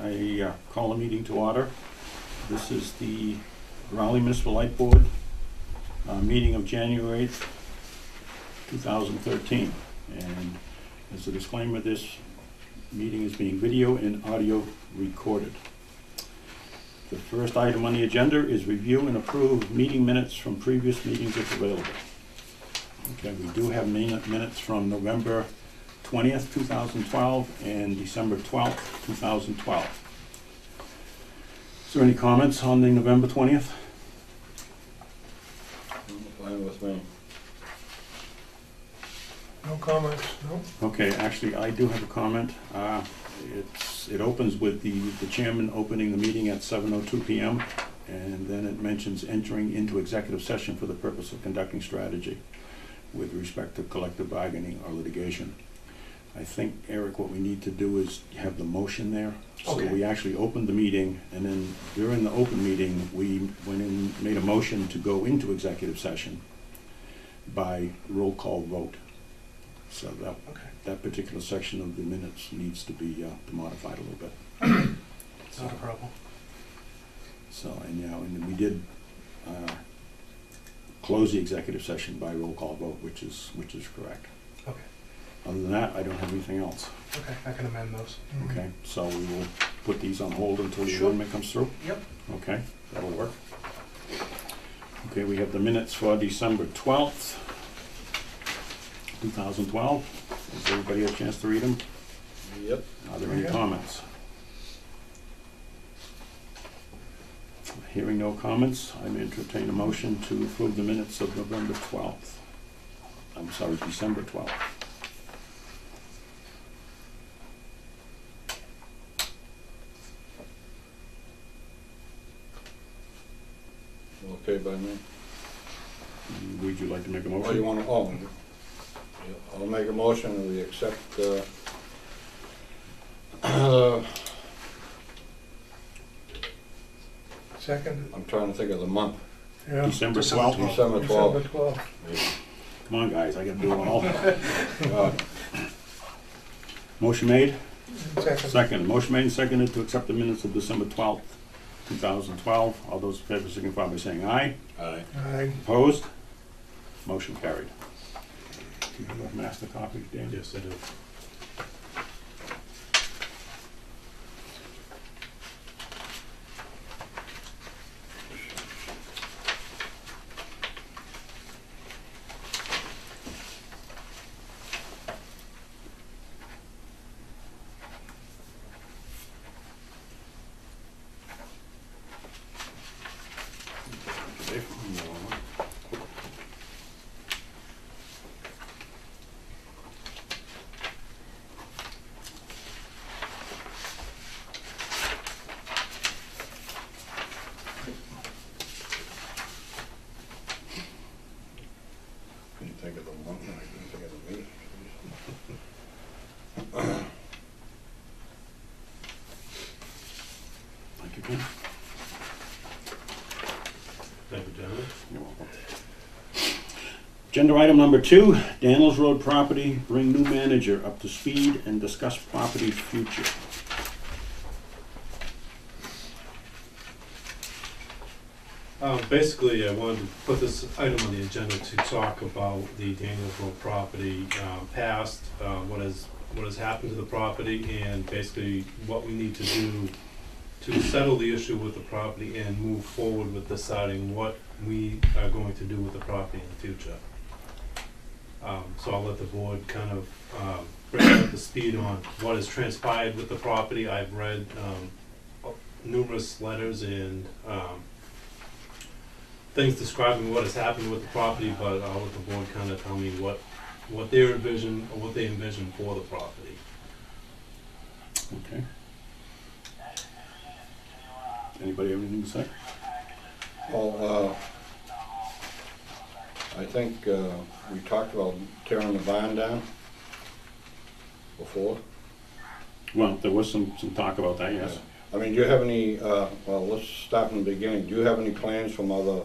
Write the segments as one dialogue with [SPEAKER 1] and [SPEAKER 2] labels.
[SPEAKER 1] I call the meeting to order. This is the Raleigh Municipal Light Board meeting of January 8th, 2013. And as a disclaimer, this meeting is being video and audio recorded. The first item on the agenda is review and approve meeting minutes from previous meetings if available. Okay, we do have minutes from November 20th, 2012 and December 12th, 2012. Is there any comments on the November 20th?
[SPEAKER 2] Fine with me.
[SPEAKER 3] No comments, no?
[SPEAKER 1] Okay, actually, I do have a comment. It opens with the chairman opening the meeting at 7:02 p.m. and then it mentions entering into executive session for the purpose of conducting strategy with respect to collective bargaining or litigation. I think, Eric, what we need to do is have the motion there. So
[SPEAKER 3] Okay.
[SPEAKER 1] we actually opened the meeting, and then during the open meeting, we went in, made a motion to go into executive session by roll call vote. So that particular section of the minutes needs to be modified a little bit.
[SPEAKER 3] Not a problem.
[SPEAKER 1] So, and we did close the executive session by roll call vote, which is correct.
[SPEAKER 3] Okay,
[SPEAKER 1] Other than that, I don't have anything else.
[SPEAKER 3] okay, I can amend those.
[SPEAKER 1] Okay, so we will put these on hold until the
[SPEAKER 3] Sure.
[SPEAKER 1] amendment comes through?
[SPEAKER 3] Yep.
[SPEAKER 1] Okay, that'll work. Okay, we have the minutes for December 12th, 2012. Has everybody had a chance to read them?
[SPEAKER 2] Yep.
[SPEAKER 1] Are there any
[SPEAKER 3] Yeah.
[SPEAKER 1] comments? Hearing no comments, I may entertain a motion to approve the minutes of November 12th. I'm sorry, December 12th.
[SPEAKER 2] Okay by me.
[SPEAKER 1] Would you like to make a
[SPEAKER 2] Oh, you
[SPEAKER 1] motion?
[SPEAKER 2] want to, I'll make a motion that we accept,
[SPEAKER 3] Second?
[SPEAKER 2] I'm trying to think of the month.
[SPEAKER 3] Yeah.
[SPEAKER 1] December 12th?
[SPEAKER 2] December 12th.
[SPEAKER 3] December 12th.
[SPEAKER 1] Come on, guys, I gotta do it all.
[SPEAKER 2] Uh,
[SPEAKER 1] Motion made?
[SPEAKER 3] Second.
[SPEAKER 1] Second. Motion made and seconded to accept the minutes of December 12th, 2012. All those in favor signify by saying aye.
[SPEAKER 2] Aye.
[SPEAKER 3] Aye.
[SPEAKER 1] Opposed? Motion carried. Do you have a master copy, Dan?
[SPEAKER 4] Yes, I do.
[SPEAKER 2] Couldn't think of the month, and I couldn't think of the meeting.
[SPEAKER 1] Thank you, Ken.
[SPEAKER 4] Thank you, gentlemen.
[SPEAKER 1] You're welcome. Agenda item number 2, Daniels Road property, bring new manager up to speed and discuss property future.
[SPEAKER 4] Basically, I wanted to put this item on the agenda to talk about the Daniels Road property past, what has happened to the property, and basically what we need to do to settle the issue with the property and move forward with deciding what we are going to do with the property in the future. So I'll let the board kind of bring up the speed on what has transpired with the property. I've read numerous letters and things describing what has happened with the property, but I'll let the board kind of tell me what they envision or what they envision for the property.
[SPEAKER 1] Okay. Anybody have anything to say?
[SPEAKER 2] Well, I think we talked about tearing the barn down before.
[SPEAKER 1] Well, there was some talk about that, yes.
[SPEAKER 2] I mean, do you have any, well, let's start from the beginning. Do you have any plans from other,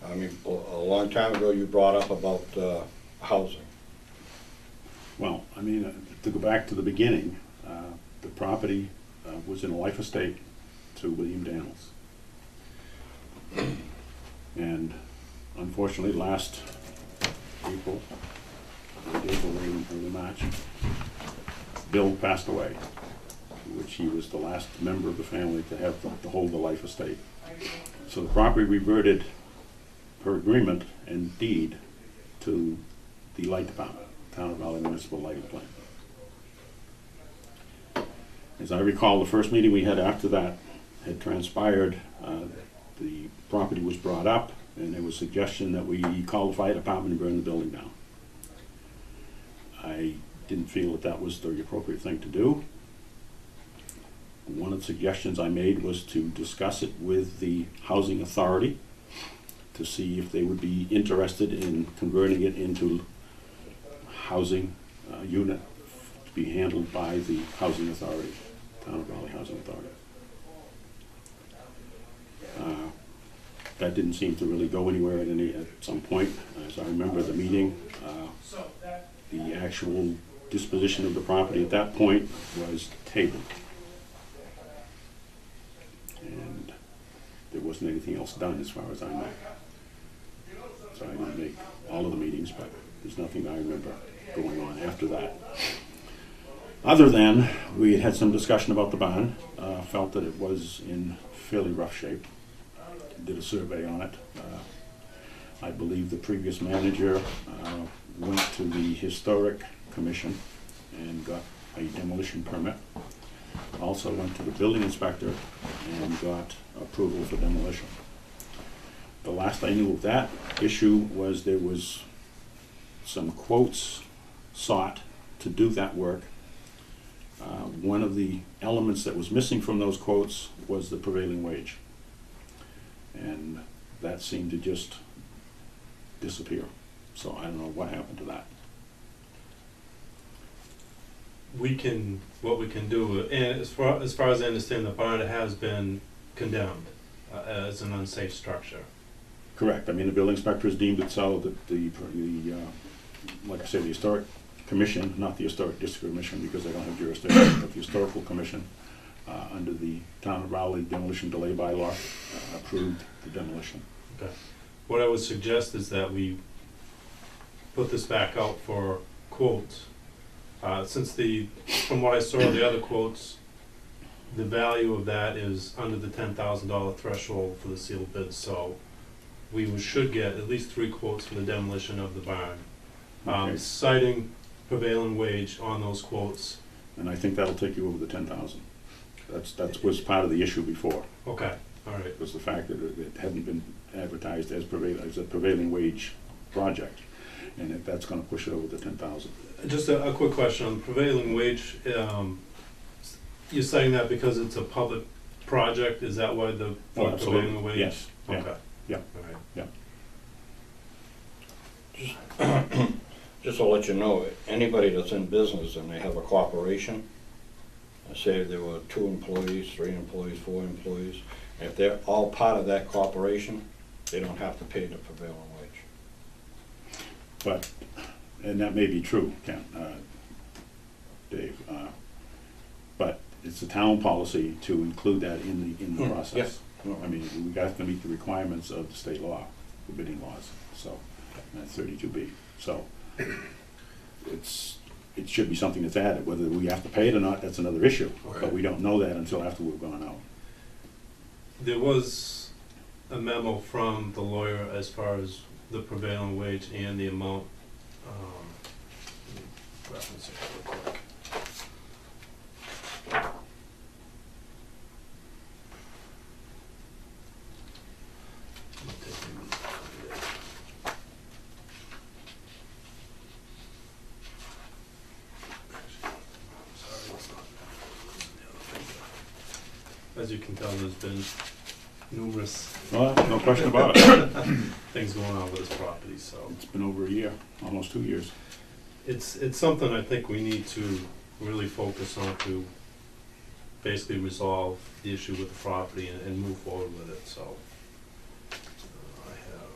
[SPEAKER 2] I mean, a long time ago you brought up about housing.
[SPEAKER 1] Well, I mean, to go back to the beginning, the property was in a life estate to William Daniels. And unfortunately, last April, early March, Bill passed away, which he was the last member of the family to have to hold the life estate. So the property reverted per agreement and deed to the light department, Town of Raleigh Municipal Lighting Plan. As I recall, the first meeting we had after that had transpired, the property was brought up, and there was suggestion that we call the fire department and burn the building down. I didn't feel that that was the appropriate thing to do. One of the suggestions I made was to discuss it with the housing authority to see if they would be interested in converting it into housing unit to be handled by the housing authority, Town of Raleigh Housing Authority. That didn't seem to really go anywhere at some point. As I remember the meeting, the actual disposition of the property at that point was tabled. And there wasn't anything else done as far as I know. So I didn't make all of the meetings, but there's nothing I remember going on after that. Other than we had some discussion about the barn, felt that it was in fairly rough shape. Did a survey on it. I believe the previous manager went to the Historic Commission and got a demolition permit. Also went to the building inspector and got approval for demolition. The last I knew of that issue was there was some quotes sought to do that work. One of the elements that was missing from those quotes was the prevailing wage. And that seemed to just disappear. So I don't know what happened to that.
[SPEAKER 4] What we can do, and as far as I understand, the barn has been condemned as an unsafe structure.
[SPEAKER 1] Correct. I mean, the building inspector has deemed it so that like I said, the Historic Commission, not the Historic District Commission because they don't have jurisdiction, but the Historical Commission, under the Town of Raleigh Demolition Delay Bylaw, approved the demolition.
[SPEAKER 4] Okay. What I would suggest is that we put this back out for quotes. Since from what I saw, the other quotes, the value of that is under the $10,000 threshold for the sealed bid, so we should get at least 3 quotes for the demolition of the barn.
[SPEAKER 1] Okay.
[SPEAKER 4] Citing prevailing wage on those quotes.
[SPEAKER 1] And I think that'll take you over the 10,000. That was part of the issue before.
[SPEAKER 4] Okay, all right.
[SPEAKER 1] Was the fact that it hadn't been advertised as a prevailing wage project, and if that's going to push it over the 10,000.
[SPEAKER 4] Just a quick question on the prevailing wage. You're saying that because it's a public project? Is that why the prevailing wage?
[SPEAKER 1] Yes. Yeah.
[SPEAKER 4] Okay.
[SPEAKER 1] Yeah.
[SPEAKER 4] All right.
[SPEAKER 1] Yeah.
[SPEAKER 2] Just to let you know, anybody that's in business and they have a corporation, say there were 2 employees, 3 employees, 4 employees, if they're all part of that corporation, they don't have to pay the prevailing wage.
[SPEAKER 1] But, and that may be true, Ken, Dave, but it's a town policy to include that in the process.
[SPEAKER 2] Yes.
[SPEAKER 1] I mean, we have to meet the requirements of the state law, the bidding laws, so, that's 32B. So, it should be something that's added. Whether we have to pay it or not, that's another issue.
[SPEAKER 2] Okay.
[SPEAKER 1] But we don't know that until after we've gone out.
[SPEAKER 4] There was a memo from the lawyer as far as the prevailing wage and the amount. Let me reference it real quick. As you can tell, there's been numerous
[SPEAKER 1] Well, no question about it.
[SPEAKER 4] things going on with this property, so
[SPEAKER 1] It's been over a year, almost 2 years.
[SPEAKER 4] it's something I think we need to really focus on to basically resolve the issue with the property and move forward with it, so. I have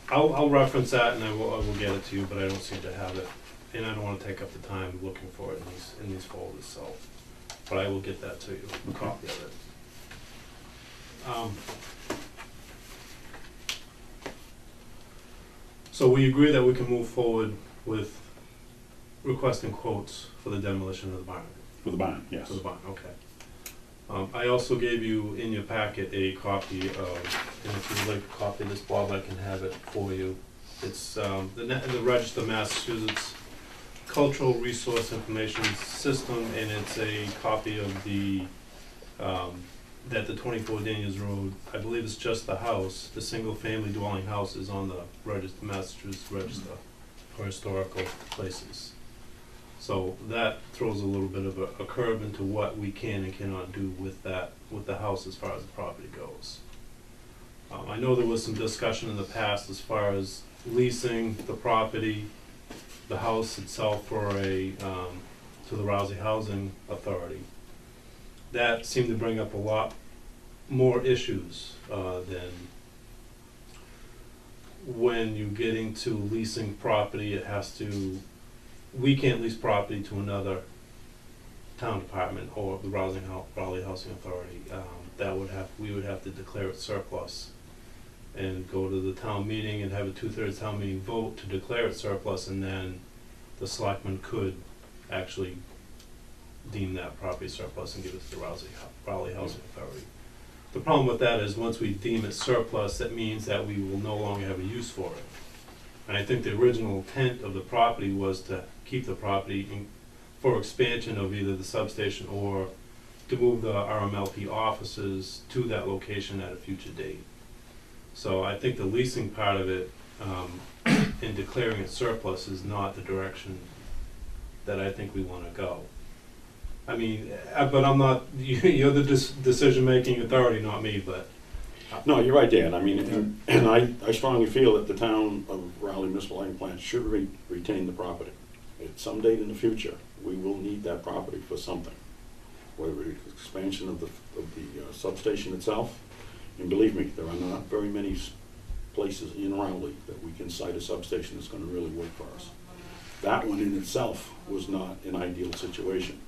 [SPEAKER 4] that. I'll reference that and I will get it to you, but I don't seem to have it, and I don't wanna take up the time looking for it in these folders, so. but I will get that to you, a copy of it. So we agree that we can move forward with requesting quotes for the demolition of the barn.
[SPEAKER 1] For the barn, yes.
[SPEAKER 4] For the barn, okay. I also gave you in your packet a copy of, and if you'd like a copy of this, Bob, I can have it for you. It's the Register of Massachusetts Cultural Resource Information System, and it's a copy of the, that the 24 Daniels Road, I believe it's just the house, the single-family dwelling house is on the Register, Massachusetts Register for Historical Places. So that throws a little bit of a curve into what we can and cannot do with that, with the house as far as the property goes. I know there was some discussion in the past as far as leasing the property, the house itself for a, to the Rousey Housing Authority. That seemed to bring up a lot more issues than when you get into leasing property. It has to, we can't lease property to another town department or the Raleigh Housing Authority. That would have, we would have to declare it surplus and go to the town meeting and have a 2/3 town meeting vote to declare it surplus, and then the selectmen could actually deem that property surplus and give it to the Raleigh Housing Authority. The problem with that is once we deem it surplus, that means that we will no longer have a use for it. And I think the original intent of the property was to keep the property for expansion of either the substation or to move the RMLP offices to that location at a future date. So I think the leasing part of it, in declaring it surplus, is not the direction that I think we want to go. I mean, but I'm not, you're the decision-making authority, not me, but.
[SPEAKER 1] No, you're right, Dan. I mean, and I strongly feel that the town of Raleigh Municipal Lighting Plant should retain the property. At some date in the future, we will need that property for something, whether it's expansion of the substation itself. And believe me, there are not very many places in Raleigh that we can site a substation that's going to really work for us. That one in itself was not an ideal situation,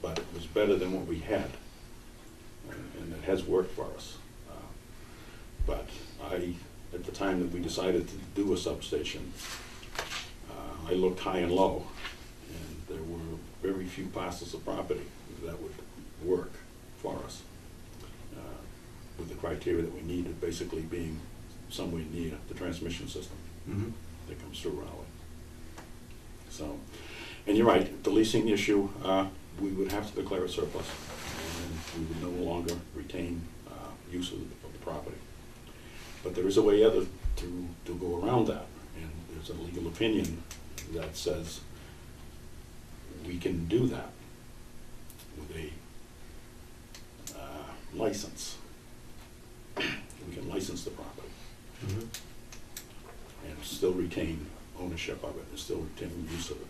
[SPEAKER 1] but it was better than what we had, and it has worked for us. But at the time that we decided to do a substation, I looked high and low, and there were very few parcels of property that would work for us with the criteria that we needed, basically being somewhere near the transmission system that comes through Raleigh. So, and you're right, the leasing issue, we would have to declare it surplus, and we would no longer retain use of the property. But there is a way to go around that, and there's a legal opinion that says we can do that with a license. We can license the property and still retain ownership of it and still retain use of it.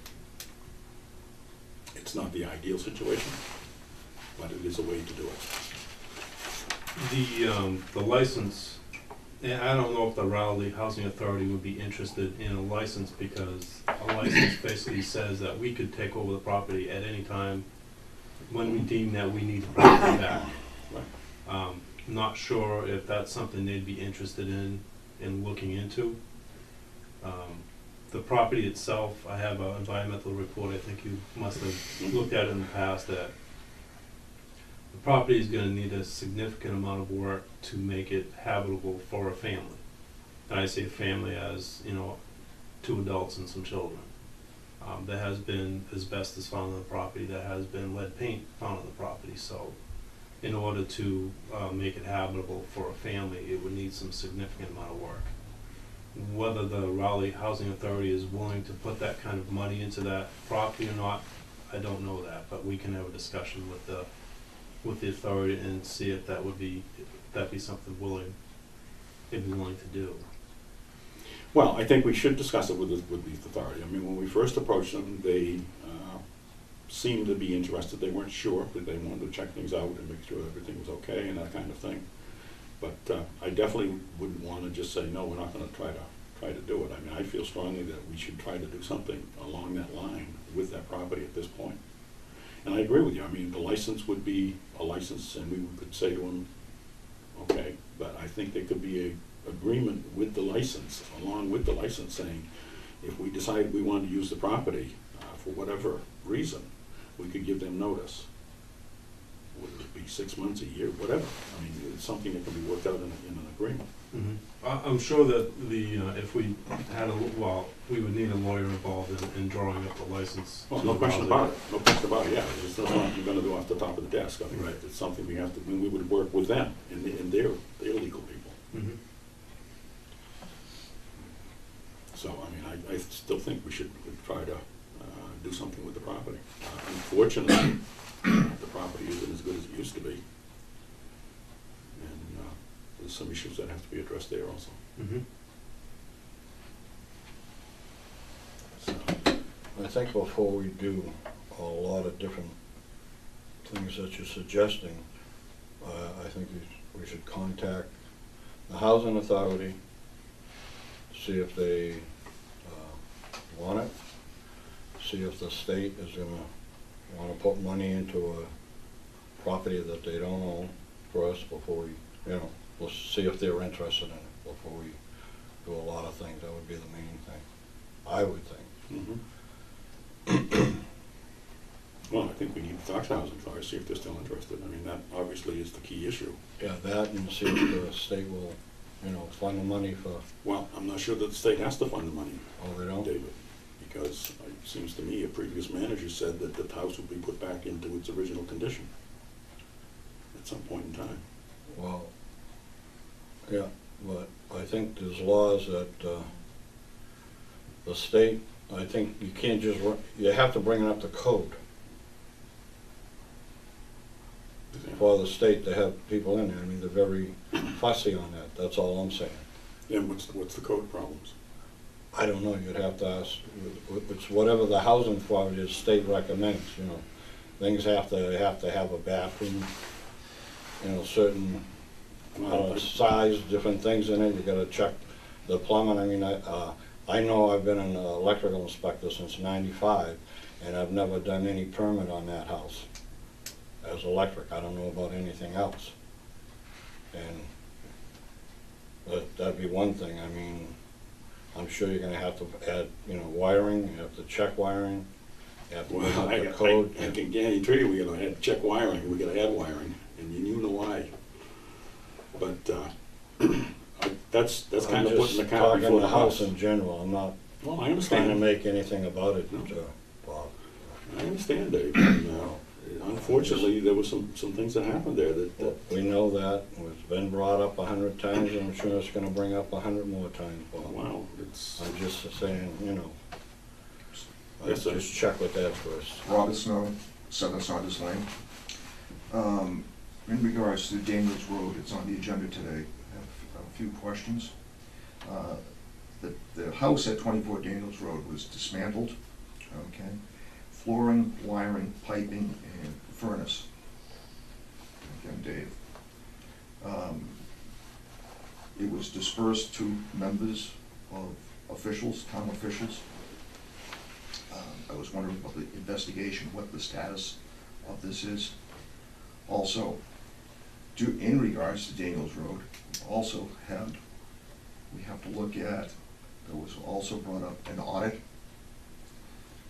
[SPEAKER 1] It's not the ideal situation, but it is a way to do it.
[SPEAKER 4] The license, and I don't know if the Raleigh Housing Authority would be interested in a license, because a license basically says that we could take over the property at any time when we deem that we need the property back.
[SPEAKER 1] Right.
[SPEAKER 4] Not sure if that's something they'd be interested in looking into. The property itself, I have an environmental report, I think you must have looked at it in the past, that the property is going to need a significant amount of work to make it habitable for a family. And I say family as, 2 adults and some children. There has been asbestos found on the property, there has been lead paint found on the property, so in order to make it habitable for a family, it would need some significant amount of work. Whether the Raleigh Housing Authority is willing to put that kind of money into that property or not, I don't know that, but we can have a discussion with the authority and see if that would be, something they'd be willing to do.
[SPEAKER 1] Well, I think we should discuss it with the authority. I mean, when we first approached them, they seemed to be interested. They weren't sure, but they wanted to check things out and make sure everything was okay and that kind of thing. But I definitely wouldn't want to just say, no, we're not going to try to do it. I mean, I feel strongly that we should try to do something along that line with that property at this point. And I agree with you. I mean, the license would be a license, and we could say to them, okay, but I think there could be a agreement with the license, along with the license, saying, if we decide we want to use the property, for whatever reason, we could give them notice. Would it be 6 months, a year, whatever? I mean, it's something that can be worked out in an agreement.
[SPEAKER 4] I'm sure that if we had we would need a lawyer involved in drawing up the license.
[SPEAKER 1] Well, no question about it, no question about it, yeah, it's not something you're gonna do off the top of the desk. I mean,
[SPEAKER 4] Right.
[SPEAKER 1] it's something we have to, we would work with them and their legal people.
[SPEAKER 4] Mhm.
[SPEAKER 1] So, I mean, I still think we should try to do something with the property. Unfortunately, the property isn't as good as it used to be. And there's some issues that have to be addressed there also.
[SPEAKER 4] Mhm.
[SPEAKER 1] So,
[SPEAKER 2] I think before we do a lot of different things that you're suggesting, I think we should contact the housing authority, see if they want it, see if the state is gonna wanna put money into a property that they don't own first before we, we'll see if they're interested in it before we do a lot of things. That would be the main thing, I would think.
[SPEAKER 1] mhm. Well, I think we need to talk to housing authority, see if they're still interested. I mean, that obviously is the key issue.
[SPEAKER 2] Yeah, that, and see if the state will, fund the money for,
[SPEAKER 1] Well, I'm not sure that the state has to fund the money,
[SPEAKER 2] oh, they don't?
[SPEAKER 1] David, because it seems to me a previous manager said that the house would be put back into its original condition at some point in time.
[SPEAKER 2] Well, yeah, but I think there's laws that, the state, I think you can't just, you have to bring it up to code for the state to have people in there. I mean, they're very fussy on that, that's all I'm saying.
[SPEAKER 1] And what's the code problems?
[SPEAKER 2] I don't know, you'd have to ask, it's whatever the housing authority, the state recommends, Things have to have a bathroom, certain size, different things in it, you gotta check the plumbing. I mean, I know I've been an electrical inspector since '95, and I've never done any permit on that house as electric. I don't know about anything else. And that'd be one thing. I mean, I'm sure you're gonna have to add, wiring, you have to check wiring, you have to
[SPEAKER 1] Well,
[SPEAKER 2] look up
[SPEAKER 1] I
[SPEAKER 2] the code.
[SPEAKER 1] can guarantee you, we're gonna check wiring, we're gonna add wiring, and you know why. But, that's kind of putting the cart before the house.
[SPEAKER 2] In general, I'm not
[SPEAKER 1] Well, I
[SPEAKER 2] trying to
[SPEAKER 1] understand,
[SPEAKER 2] make anything about it,
[SPEAKER 1] No.
[SPEAKER 2] Bob.
[SPEAKER 1] I understand, Dave. And, unfortunately, there were some things that happened there that,
[SPEAKER 2] We know that, it's been brought up 100 times, and I'm sure it's gonna bring up 100 more times, Bob.
[SPEAKER 1] wow, it's,
[SPEAKER 2] I'm just saying,
[SPEAKER 1] Yes, sir.
[SPEAKER 2] just check with that first.
[SPEAKER 5] Robert Snow, 7 Saunders Lane. In regards to Daniels Road, it's on the agenda today. I have a few questions. The house at 24 Daniels Road was dismantled, okay? Flooring, wiring, piping, and furnace. Again, Dave. It was dispersed to members of officials, town officials. I was wondering about the investigation, what the status of this is. Also, in regards to Daniels Road, we have to look at, there was also brought up an audit.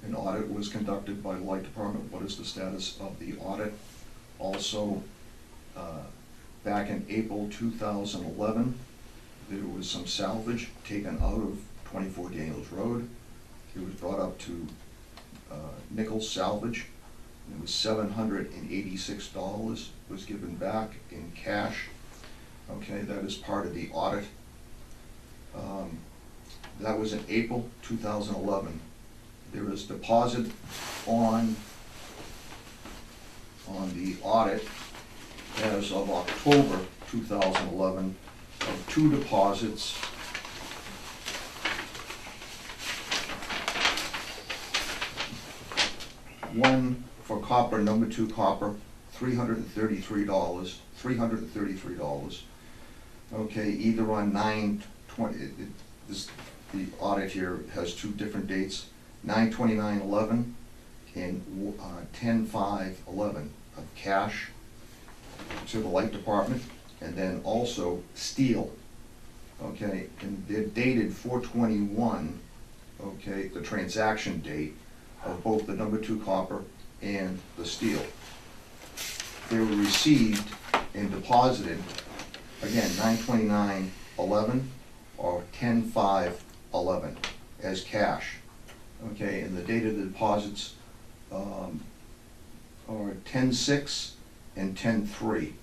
[SPEAKER 5] An audit was conducted by the Light Department. What is the status of the audit? Also, back in April 2011, there was some salvage taken out of 24 Daniels Road. It was brought up to Nichols Salvage. It was $786 was given back in cash. Okay, that is part of the audit. That was in April 2011. There is deposit on the audit as of October 2011 of 2 deposits. One for copper, number 2 copper, $333. Okay, either on 9/20, the audit here has 2 different dates. 9/29/11, and 10/5/11 of cash to the light department, and then also steel, okay, and they're dated 4/21, okay, the transaction date of both the number 2 copper and the steel. They were received and deposited, again, 9/29/11 or 10/5/11 as cash, okay, and the date of the deposits are 10/6 and 10/3.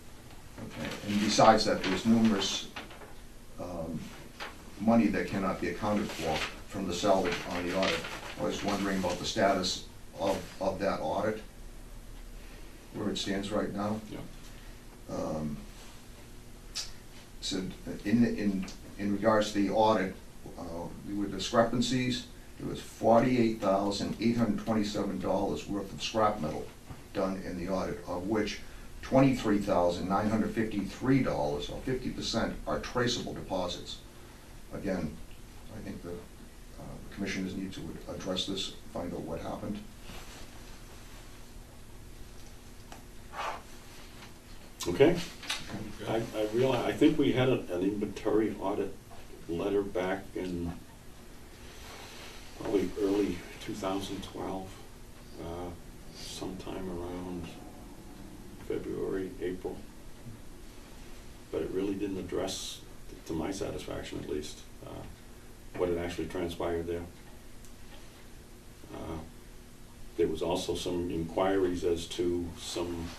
[SPEAKER 5] Okay, and besides that, there's numerous money that cannot be accounted for from the salvage on the audit. I was wondering about the status of that audit, where it stands right now.
[SPEAKER 1] Yeah.
[SPEAKER 5] So in regards to the audit, there were discrepancies. There was $48,827 worth of scrap metal done in the audit, of which $23,953, or 50%, are traceable deposits. Again, I think the commissioners need to address this, find out what happened.
[SPEAKER 1] Okay. I realize, I think we had an inventory audit letter back in probably early 2012, sometime around February, April. But it really didn't address, to my satisfaction at least, what had actually transpired there. There was also some inquiries as to some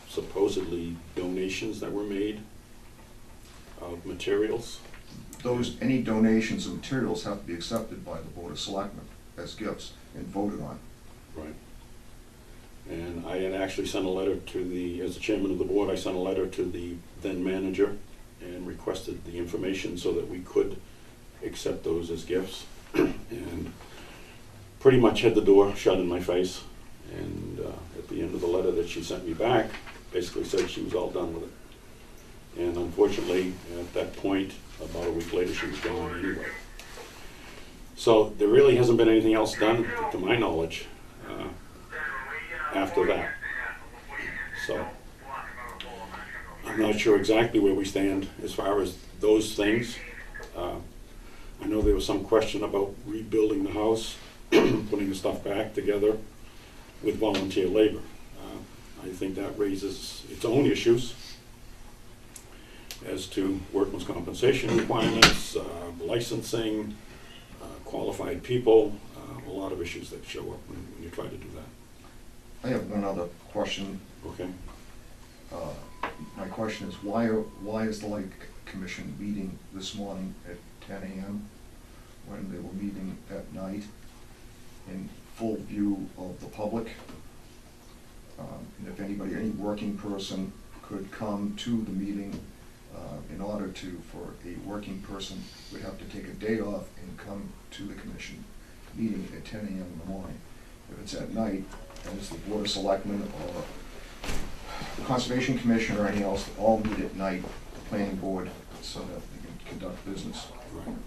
[SPEAKER 1] supposedly donations that were made of materials.
[SPEAKER 5] Any donations of materials have to be accepted by the Board of Selectmen as gifts and voted on.
[SPEAKER 1] Right. And I had actually sent a letter to as the chairman of the board, I sent a letter to the then manager and requested the information so that we could accept those as gifts. And pretty much had the door shut in my face. And at the end of the letter that she sent me back, basically said she was all done with it. And unfortunately, at that point, about a week later, she was gone anyway. So there really hasn't been anything else done, to my knowledge, after that. So I'm not sure exactly where we stand as far as those things. I know there was some question about rebuilding the house, putting the stuff back together with volunteer labor. I think that raises its own issues as to workman's compensation requirements, licensing, qualified people, a lot of issues that show up when you try to do that.
[SPEAKER 5] I have one other question.
[SPEAKER 1] Okay.
[SPEAKER 5] My question is, why is the Light Commission meeting this morning at 10 a.m. when they were meeting at night in full view of the public? And if anybody, any working person could come to the meeting, in order for a working person would have to take a day off and come to the commission meeting at 10 a.m. in the morning. If it's at night, and it's the Board of Selectmen or the Conservation Commission or anything else, all meet at night, the planning board, so that they can conduct business.
[SPEAKER 1] Right.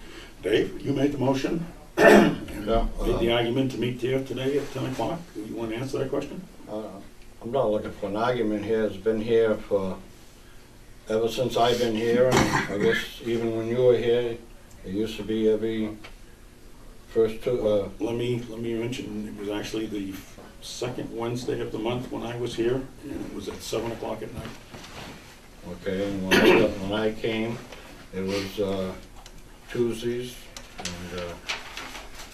[SPEAKER 1] Dave, you made the motion and
[SPEAKER 2] Yeah,
[SPEAKER 1] made the argument to meet here today at 10 o'clock. Do you want to answer that question?
[SPEAKER 2] I'm not looking for an argument here. It's been here for, ever since I've been here, and I guess even when you were here, it used to be every first two,
[SPEAKER 1] Let me mention, it was actually the second Wednesday of the month when I was here, and it was at 7 o'clock at night.
[SPEAKER 2] okay, and when I came, it was Tuesdays, and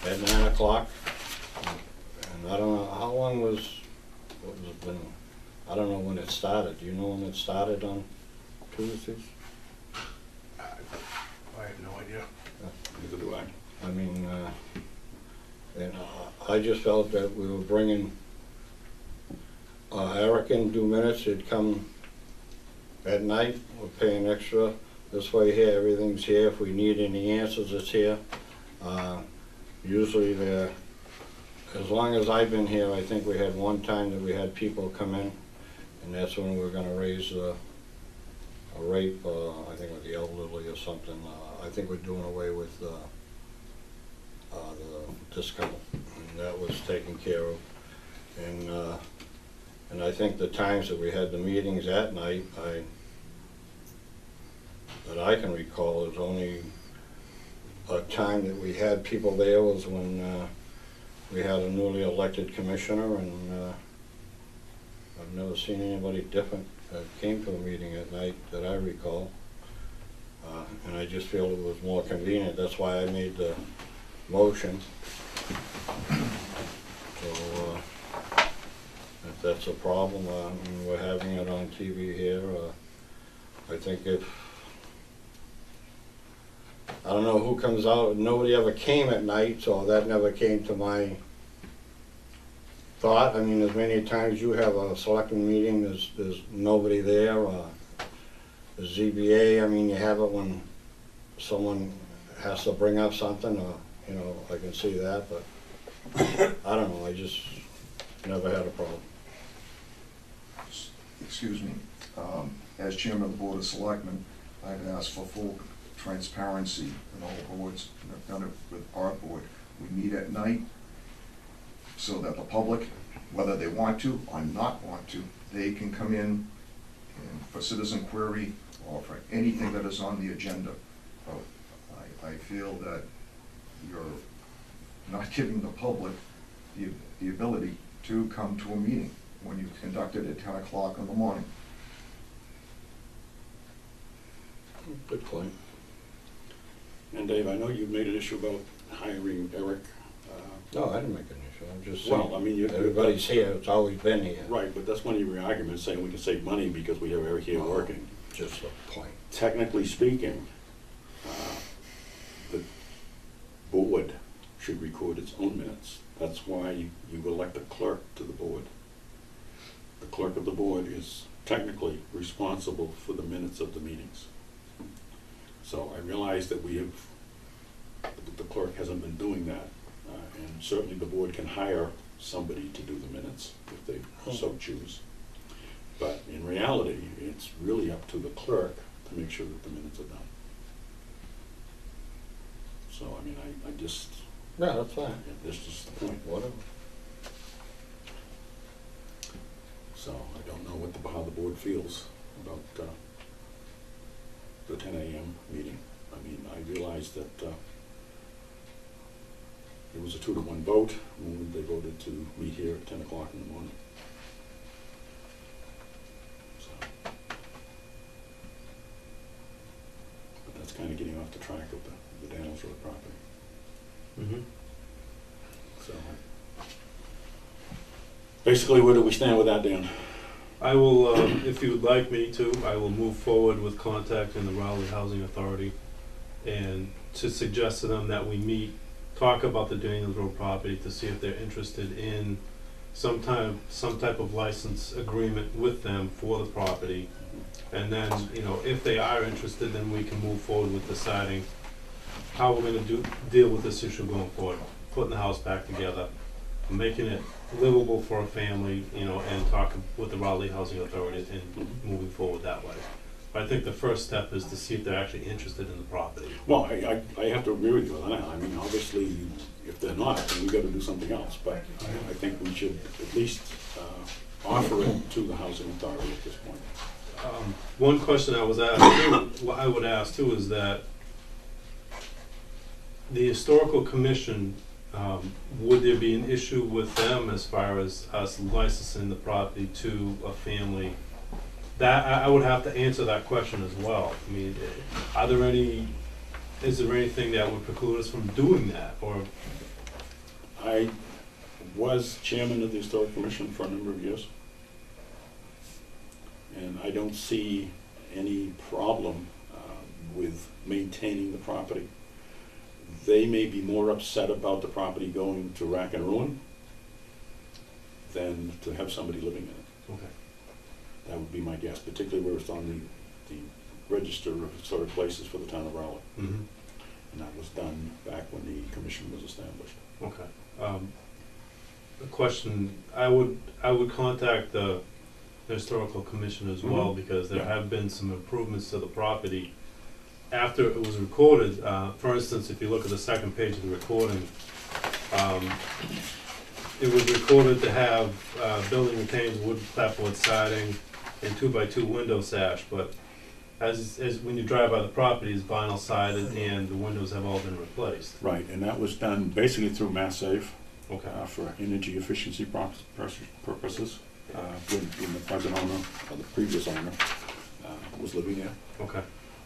[SPEAKER 2] at 9 o'clock. And I don't know, how long what was it been? I don't know when it started. Do you know when it started on Tuesdays?
[SPEAKER 3] I have no idea.
[SPEAKER 1] Neither do I.
[SPEAKER 2] I mean, and I just felt that we were bringing, Eric can do minutes, he'd come at night, we're paying extra. This way here, everything's here. If we need any answers, it's here. Usually as long as I've been here, I think we had one time that we had people come in, and that's when we were gonna raise a rate, I think with the elderly or something. I think we're doing away with the discount, and that was taken care of. And I think the times that we had the meetings at night, that I can recall, is only a time that we had people there was when we had a newly elected commissioner, and I've never seen anybody different that came to a meeting at night that I recall. And I just feel it was more convenient. That's why I made the motion. So if that's a problem, and we're having it on TV here, I think I don't know who comes out, nobody ever came at night, so that never came to my thought. I mean, as many times you have a selectmen meeting, there's nobody there. The ZBA, I mean, you have it when someone has to bring up something, or, you know, I can see that, but I don't know, I just never had a problem.
[SPEAKER 5] Excuse me, as chairman of the Board of Selectmen, I've asked for full transparency in all boards, and I've done it with our board. We meet at night so that the public, whether they want to or not want to, they can come in and for citizen query or for anything that is on the agenda. I feel that you're not giving the public the ability to come to a meeting when you conduct it at 10 o'clock in the morning.
[SPEAKER 2] Good point.
[SPEAKER 1] And Dave, I know you've made an issue about hiring Eric.
[SPEAKER 2] No, I didn't make an issue, I'm just
[SPEAKER 1] Well,
[SPEAKER 2] saying,
[SPEAKER 1] I mean,
[SPEAKER 2] everybody's here, it's always been here.
[SPEAKER 1] Right, but that's one of your arguments, saying we can save money because we have Eric here
[SPEAKER 2] Oh.
[SPEAKER 1] working.
[SPEAKER 2] Just a point.
[SPEAKER 1] Technically speaking, the board should record its own minutes. That's why you elect a clerk to the board. The clerk of the board is technically responsible for the minutes of the meetings. So I realize that the clerk hasn't been doing that, and certainly the board can hire somebody to do the minutes if they so choose. But in reality, it's really up to the clerk to make sure that the minutes are done. So, I mean, I just,
[SPEAKER 2] Yeah, that's fine,
[SPEAKER 1] that's just the point.
[SPEAKER 2] whatever.
[SPEAKER 1] So I don't know how the board feels about the 10 a.m. meeting. I mean, I realized that it was a 2-to-1 vote when they voted to meet here at 10 o'clock in the morning. So, but that's kind of getting off the track of the Daniels Road property.
[SPEAKER 4] Mm-hmm.
[SPEAKER 1] So basically, where do we stand with that, Dan?
[SPEAKER 4] I will, if you would like me to, I will move forward with contacting the Raleigh Housing Authority and to suggest to them that we meet, talk about the Daniels Road property to see if they're interested in some type of license agreement with them for the property. And then, you know, if they are interested, then we can move forward with deciding how we're gonna deal with this issue going forward, putting the house back together, making it livable for a family, you know, and talking with the Raleigh Housing Authority and moving forward that way. But I think the first step is to see if they're actually interested in the property.
[SPEAKER 1] Well, I have to agree with you on that. I mean, obviously, if they're not, then we gotta do something else. But I think we should at least offer it to the housing authority at this point.
[SPEAKER 4] One question I was asked too, what I would ask too, is that the historical commission, would there be an issue with them as far as us licensing the property to a family? That, I would have to answer that question as well. I mean, is there anything that would preclude us from doing that, or?
[SPEAKER 1] I was chairman of the Historic Commission for a number of years, and I don't see any problem with maintaining the property. They may be more upset about the property going to rack and ruin than to have somebody living in it.
[SPEAKER 4] Okay.
[SPEAKER 1] That would be my guess, particularly where it's on the Register of Historic Places for the town of Raleigh.
[SPEAKER 4] Mm-hmm.
[SPEAKER 1] And that was done back when the commission was established.
[SPEAKER 4] Okay. The question, I would contact the historical commission as well, because there
[SPEAKER 1] Yeah.
[SPEAKER 4] have been some improvements to the property after it was recorded. For instance, if you look at the second page of the recording, it was recorded to have, building retains wood clapboard siding and 2x2 window sash, but as when you drive by the property, it's vinyl sided and the windows have all been replaced.
[SPEAKER 1] Right, and that was done basically through Mass Save
[SPEAKER 4] Okay.
[SPEAKER 1] for energy efficiency purposes. When the present owner, or the previous owner, was living there,
[SPEAKER 4] Okay.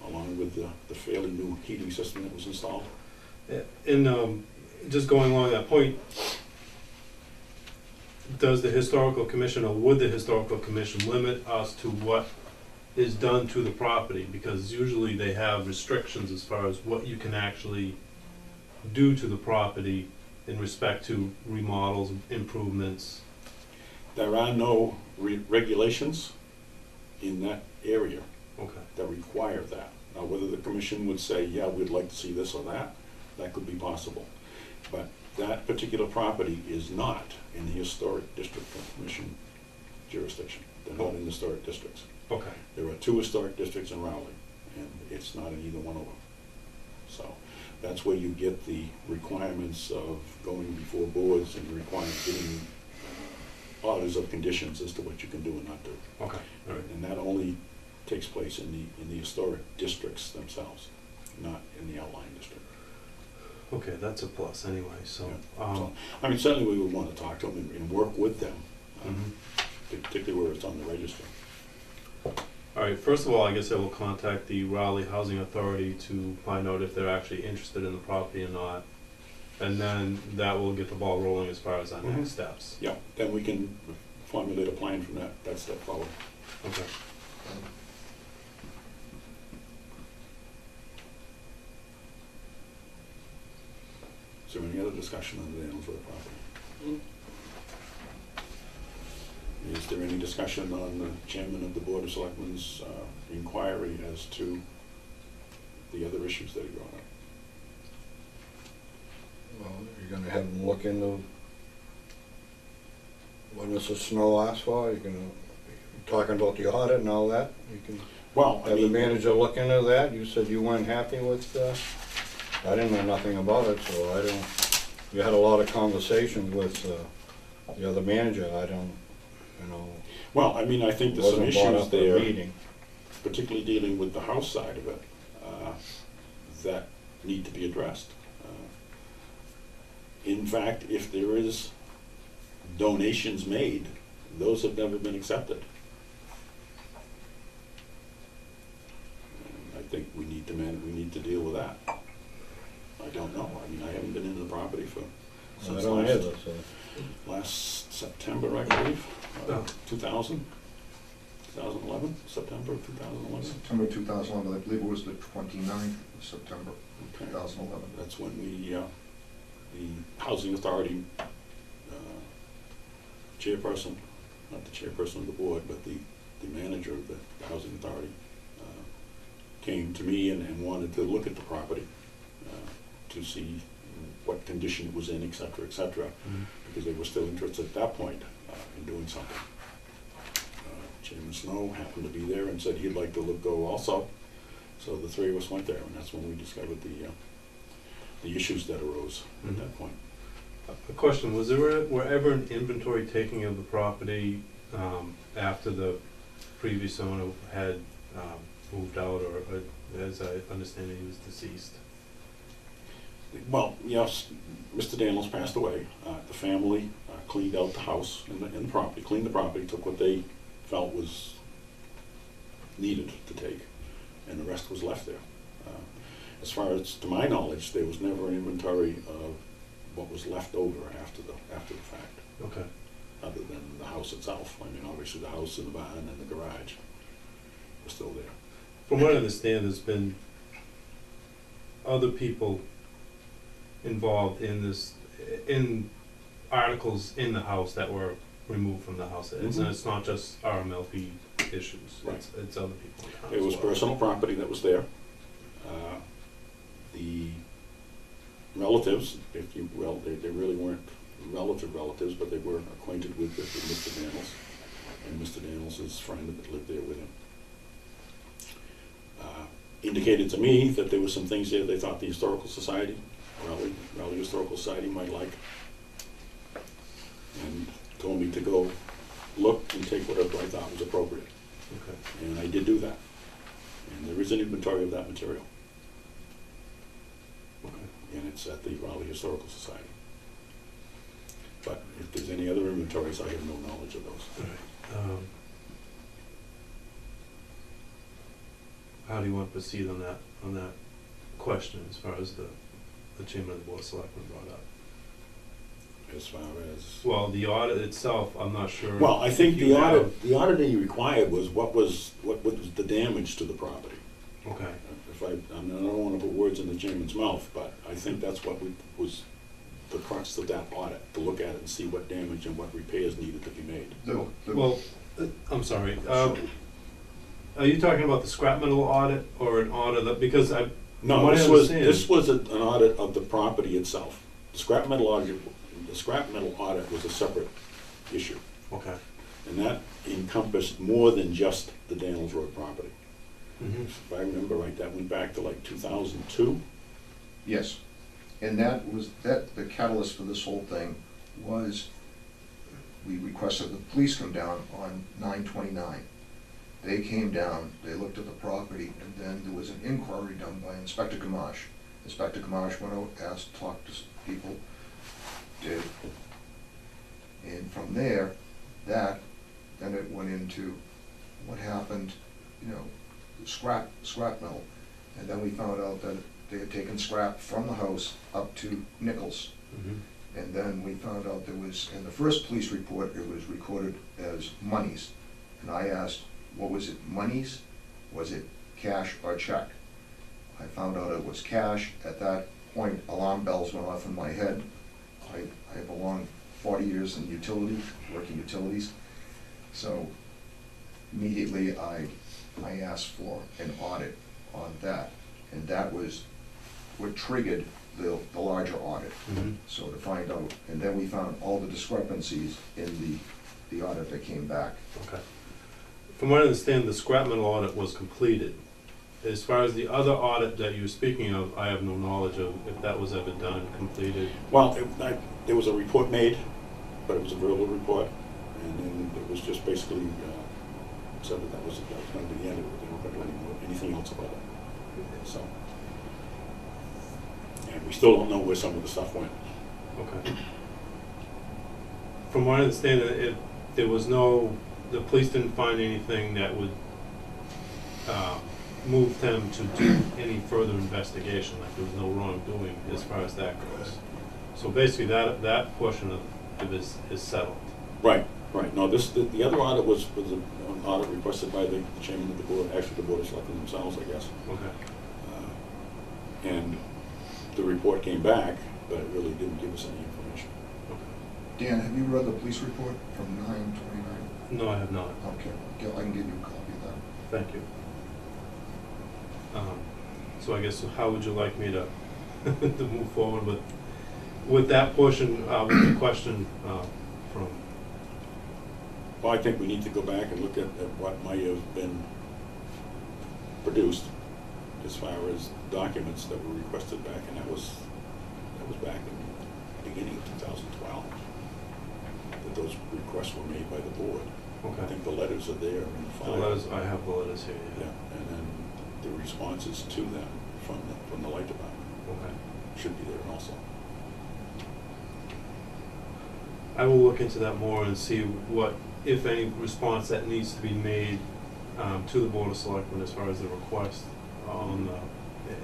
[SPEAKER 1] along with the fairly new heating system that was installed.
[SPEAKER 4] And just going along that point, does the historical commission, or would the historical commission limit us to what is done to the property? Because usually they have restrictions as far as what you can actually do to the property in respect to remodels, improvements.
[SPEAKER 1] There are no regulations in that area
[SPEAKER 4] Okay.
[SPEAKER 1] that require that. Now, whether the commission would say, yeah, we'd like to see this or that could be possible. But that particular property is not in the historic district commission jurisdiction. They're not in historic districts.
[SPEAKER 4] Okay.
[SPEAKER 1] There are 2 historic districts in Rowley, and it's not in either one of them. So that's where you get the requirements of going before boards and getting orders of conditions as to what you can do and not do.
[SPEAKER 4] Okay. All right.
[SPEAKER 1] And that only takes place in the historic districts themselves, not in the outlying district.
[SPEAKER 4] Okay, that's a plus anyway, so.
[SPEAKER 1] Yeah. So, I mean, certainly we would want to talk to them and work with them,
[SPEAKER 4] Mhm.
[SPEAKER 1] particularly where it's on the register.
[SPEAKER 4] All right, first of all, I guess I will contact the Raleigh Housing Authority to find out if they're actually interested in the property or not. And then that will get the ball rolling as far as our
[SPEAKER 1] Mhm.
[SPEAKER 4] next steps.
[SPEAKER 1] Yeah, then we can formulate a plan from that step forward.
[SPEAKER 4] Okay.
[SPEAKER 1] Is there any other discussion on the Danielsville property? Is there any discussion on the chairman of the Board of Selectmen's inquiry as to the other issues that he brought up?
[SPEAKER 2] Well, you're gonna have them look into what Mrs. Snow asked for, you're gonna, talking about the audit and all that, you can
[SPEAKER 1] Well, I
[SPEAKER 2] have the
[SPEAKER 1] mean,
[SPEAKER 2] manager look into that, you said you weren't happy with, I didn't know nothing about it, so I don't, you had a lot of conversations with, the other manager, I don't, you know,
[SPEAKER 1] well, I mean, I think there's some
[SPEAKER 2] wasn't brought
[SPEAKER 1] issues
[SPEAKER 2] up at a
[SPEAKER 1] there,
[SPEAKER 2] meeting.
[SPEAKER 1] particularly dealing with the house side of it, that need to be addressed. In fact, if there is donations made, those have never been accepted. And I think we need to deal with that. I don't know, I mean, I haven't been into the property
[SPEAKER 2] I
[SPEAKER 1] since
[SPEAKER 2] don't either, so.
[SPEAKER 1] last September, I believe,
[SPEAKER 4] Oh.
[SPEAKER 1] 2011, September of 2011.
[SPEAKER 5] September 2011, I believe it was the 29th of September
[SPEAKER 1] Okay.
[SPEAKER 5] 2011.
[SPEAKER 1] That's when the Housing Authority chairperson, not the chairperson of the board, but the manager of the Housing Authority came to me and wanted to look at the property to see what condition it was in, et cetera,
[SPEAKER 4] Mhm.
[SPEAKER 1] because they were still interested at that point in doing something. Chairman Snow happened to be there and said he'd like to go also. So the 3 of us went there, and that's when we discovered the issues that arose at that point.
[SPEAKER 4] A question, was there ever an inventory taking of the property after the previous owner had moved out, or as I understand it, he was deceased?
[SPEAKER 1] Well, yes, Mr. Daniels passed away. The family cleaned out the house and the property, cleaned the property, took what they felt was needed to take, and the rest was left there. As far as to my knowledge, there was never an inventory of what was left over after the fact,
[SPEAKER 4] Okay.
[SPEAKER 1] other than the house itself. I mean, obviously the house and the barn and the garage were still there.
[SPEAKER 4] From what I understand, there's been other people involved in this, in articles in the house that were removed from the house. It's not just RMLP issues,
[SPEAKER 1] Right.
[SPEAKER 4] it's other people in town
[SPEAKER 1] It
[SPEAKER 4] as
[SPEAKER 1] was
[SPEAKER 4] well.
[SPEAKER 1] personal property that was there. The relatives, if you will, they really weren't relatives, but they were acquainted with Mr. Daniels and Mr. Daniels' friend that lived there with him. Indicated to me that there were some things there they thought the Historical Society, Raleigh Historical Society might like. told me to go look and take whatever I thought was appropriate.
[SPEAKER 4] Okay.
[SPEAKER 1] And I did do that. And there is an inventory of that material.
[SPEAKER 4] Okay.
[SPEAKER 1] And it's at the Raleigh Historical Society. But if there's any other inventories, I have no knowledge of those.
[SPEAKER 4] All right. How do you want to proceed on that question as far as the chairman of the board of selectmen brought up?
[SPEAKER 1] As far as,
[SPEAKER 4] Well, the audit itself, I'm not sure.
[SPEAKER 1] well, I think
[SPEAKER 4] You
[SPEAKER 1] the
[SPEAKER 4] have-
[SPEAKER 1] the audit he required was what was the damage to the property.
[SPEAKER 4] Okay,
[SPEAKER 1] If I don't want to put words in the chairman's mouth, but I think that's what was the crux of that audit, to look at it and see what damage and what repairs needed to be made.
[SPEAKER 4] well, I'm sorry, are you talking about the scrap metal audit or an audit that, because I,
[SPEAKER 1] No,
[SPEAKER 4] from what I
[SPEAKER 1] this was
[SPEAKER 4] understand-
[SPEAKER 1] an audit of the property itself. The scrap metal audit was a separate issue,
[SPEAKER 4] Okay.
[SPEAKER 1] and that encompassed more than just the Daniels Road property.
[SPEAKER 4] Mhm.
[SPEAKER 1] If I remember right, that went back to like 2002.
[SPEAKER 5] Yes, and that was, the catalyst for this whole thing was, we requested the police come down on 9/29. They came down, they looked at the property, and then there was an inquiry done by Inspector Gamache. Inspector Gamache went out, asked, talked to people, did. And from there, then it went into what happened, scrap metal. And then we found out that they had taken scrap from the house up to Nichols.
[SPEAKER 4] Mhm.
[SPEAKER 5] And then we found out there was, in the first police report, it was recorded as monies. And I asked, what was it, monies? Was it cash or check? I found out it was cash. At that point, alarm bells went off in my head. I belonged 40 years in utilities, working utilities. So immediately I asked for an audit on that. And that was what triggered the larger audit.
[SPEAKER 4] Mhm.
[SPEAKER 5] So to find out, and then we found all the discrepancies in the audit that came back.
[SPEAKER 4] Okay. From what I understand, the scrap metal audit was completed. As far as the other audit that you were speaking of, I have no knowledge of if that was ever done, completed.
[SPEAKER 1] Well, there was a report made, but it was a verbal report, and then it was just basically said that was going to be the end of it. They weren't going to do anything else about it. So, and we still don't know where some of the stuff went.
[SPEAKER 4] Okay. From what I understand, there was the police didn't find anything that would move them to do any further investigation, like there was no wrongdoing as far as that goes. So basically, that portion of it is settled.
[SPEAKER 1] Right. No, the other audit was an audit requested by the chairman of the board, actually the board of selectmen themselves, I guess.
[SPEAKER 4] Okay.
[SPEAKER 1] And the report came back, but it really didn't give us any information.
[SPEAKER 4] Okay.
[SPEAKER 5] Dan, have you read the police report from 9/29?
[SPEAKER 4] No, I have not.
[SPEAKER 5] Okay, I can give you a copy of that.
[SPEAKER 4] Thank you. So I guess, how would you like me to to move forward with that portion, with the question from?
[SPEAKER 1] Well, I think we need to go back and look at what might have been produced as far as documents that were requested back, and that was back in the beginning of 2012, that those requests were made by the board.
[SPEAKER 4] Okay.
[SPEAKER 1] I think the letters are there in the
[SPEAKER 4] The
[SPEAKER 1] file.
[SPEAKER 4] letters, I have the letters here,
[SPEAKER 1] Yeah,
[SPEAKER 4] yeah.
[SPEAKER 1] and then the responses to them from the light department
[SPEAKER 4] Okay.
[SPEAKER 1] should be there also.
[SPEAKER 4] I will look into that more and see what, if any, response that needs to be made to the Board of Selectmen as far as the request on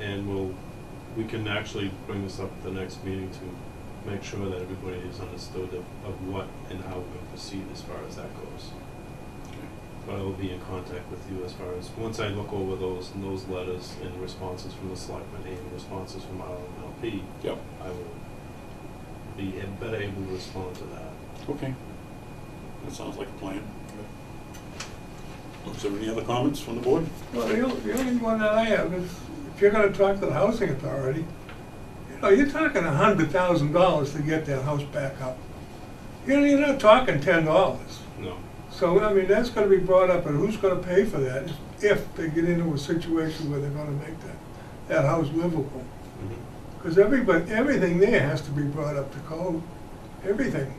[SPEAKER 4] and we can actually bring this up at the next meeting to make sure that everybody is understood of what and how we're going to proceed as far as that goes. But I will be in contact with you as far as, once I look over those letters and responses from the selectmen and responses from RMLP,
[SPEAKER 1] Yep.
[SPEAKER 4] I will be better able to respond to that.
[SPEAKER 1] Okay. That sounds like a plan. Is there any other comments from the board?
[SPEAKER 6] Well, the only one that I have is, if you're gonna talk to the housing authority, you're talking $100,000 to get that house back up. You're not talking $10.
[SPEAKER 4] No.
[SPEAKER 6] So, I mean, that's gonna be brought up, and who's gonna pay for that if they get into a situation where they're gonna make that house livable?
[SPEAKER 4] Mhm.
[SPEAKER 6] Because everything there has to be brought up to code, everything.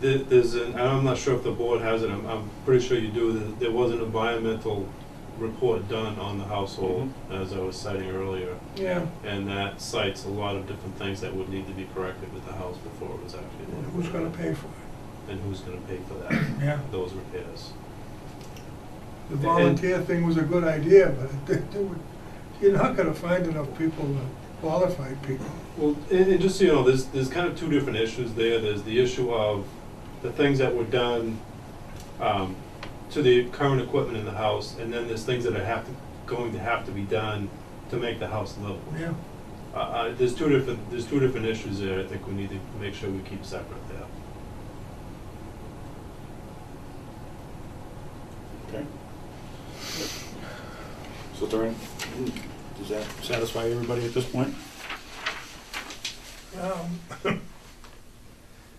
[SPEAKER 4] There's an, I'm not sure if the board has it, I'm pretty sure you do, there was an environmental report done on the household, as I was citing earlier,
[SPEAKER 6] Yeah,
[SPEAKER 4] and that cites a lot of different things that would need to be corrected with the house before it was actually
[SPEAKER 6] and
[SPEAKER 4] there.
[SPEAKER 6] who's gonna pay for it?
[SPEAKER 4] And who's gonna pay for that,
[SPEAKER 6] Yeah,
[SPEAKER 4] those repairs?
[SPEAKER 6] the volunteer thing was a good idea, but you're not gonna find enough people, qualified people.
[SPEAKER 4] Well, and just so you know, there's kind of two different issues there. There's the issue of the things that were done to the current equipment in the house, and then there's things that are going to have to be done to make the house livable.
[SPEAKER 6] Yeah,
[SPEAKER 4] There's two different issues there. I think we need to make sure we keep separate there.
[SPEAKER 1] Okay. So, Darren, does that satisfy everybody at this point,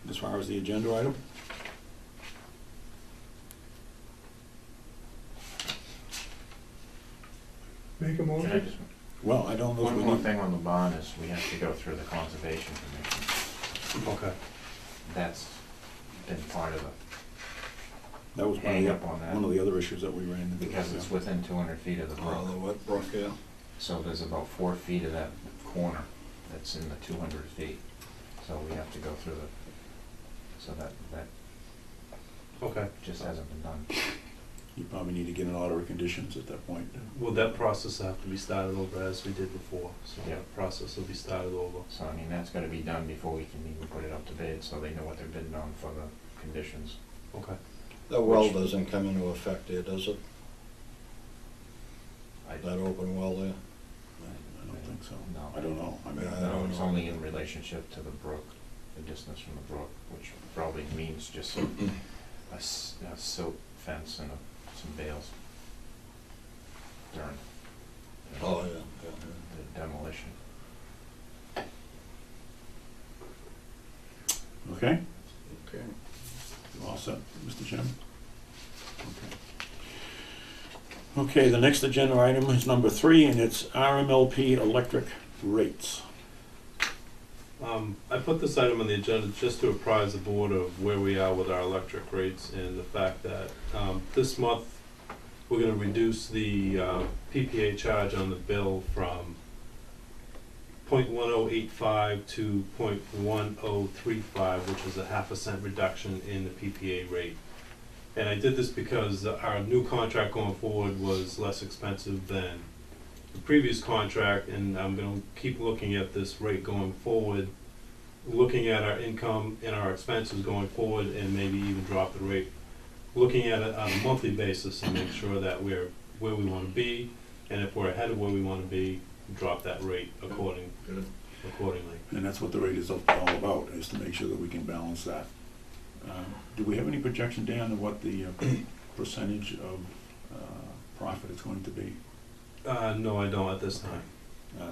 [SPEAKER 1] as far as the agenda item?
[SPEAKER 6] make a
[SPEAKER 7] Can I
[SPEAKER 6] motion.
[SPEAKER 7] just,
[SPEAKER 1] Well, I don't know if
[SPEAKER 7] one
[SPEAKER 1] we
[SPEAKER 7] more
[SPEAKER 1] need.
[SPEAKER 7] thing on the bond is we have to go through the Conservation Commission.
[SPEAKER 4] Okay.
[SPEAKER 7] That's been part of the,
[SPEAKER 1] That was
[SPEAKER 7] hang up on that.
[SPEAKER 1] one of the other issues that we ran into.
[SPEAKER 7] because it's within 200 feet of the
[SPEAKER 2] Oh, the
[SPEAKER 7] brook.
[SPEAKER 2] wet brook, yeah.
[SPEAKER 7] So there's about 4 feet of that corner that's in the 200 feet. So we have to go through so that
[SPEAKER 4] Okay.
[SPEAKER 7] just hasn't been done.
[SPEAKER 1] You probably need to get an order of conditions at that point.
[SPEAKER 4] Will that process have to be started over as we did before? So
[SPEAKER 7] Yeah.
[SPEAKER 4] that process will be started over.
[SPEAKER 7] So I mean, that's gotta be done before we can even put it up to bid, so they know what they're bidding on for the conditions.
[SPEAKER 4] Okay.
[SPEAKER 2] The well doesn't come into effect there, does it?
[SPEAKER 7] I
[SPEAKER 2] That open well there?
[SPEAKER 1] I don't think so.
[SPEAKER 7] No.
[SPEAKER 1] I don't know. I mean,
[SPEAKER 2] Yeah, I
[SPEAKER 7] No,
[SPEAKER 2] don't
[SPEAKER 7] it's
[SPEAKER 2] know.
[SPEAKER 7] only in relationship to the brook, the distance from the brook, which probably means just a silt fence and some bales during
[SPEAKER 2] Oh, yeah, yeah,
[SPEAKER 7] the demolition.
[SPEAKER 1] Okay,
[SPEAKER 2] yeah. Okay.
[SPEAKER 1] you all set, Mr. Chairman? Okay. Okay, the next agenda item is number 3, and it's RMLP electric rates.
[SPEAKER 4] I put this item on the agenda just to apprise the board of where we are with our electric rates and the fact that this month we're gonna reduce the PPA charge on the bill from .1085 to .1035, which is a 0.5% reduction in the PPA rate. And I did this because our new contract going forward was less expensive than the previous contract, and I'm gonna keep looking at this rate going forward, looking at our income and our expenses going forward, and maybe even drop the rate, looking at it on a monthly basis and make sure that we're where we wanna be, and if we're ahead of where we wanna be, drop that rate accordingly.
[SPEAKER 1] And that's what the rate is all about, is to make sure that we can balance that. Do we have any projection, Dan, of what the percentage of profit is going to be?
[SPEAKER 4] No, I don't at this time.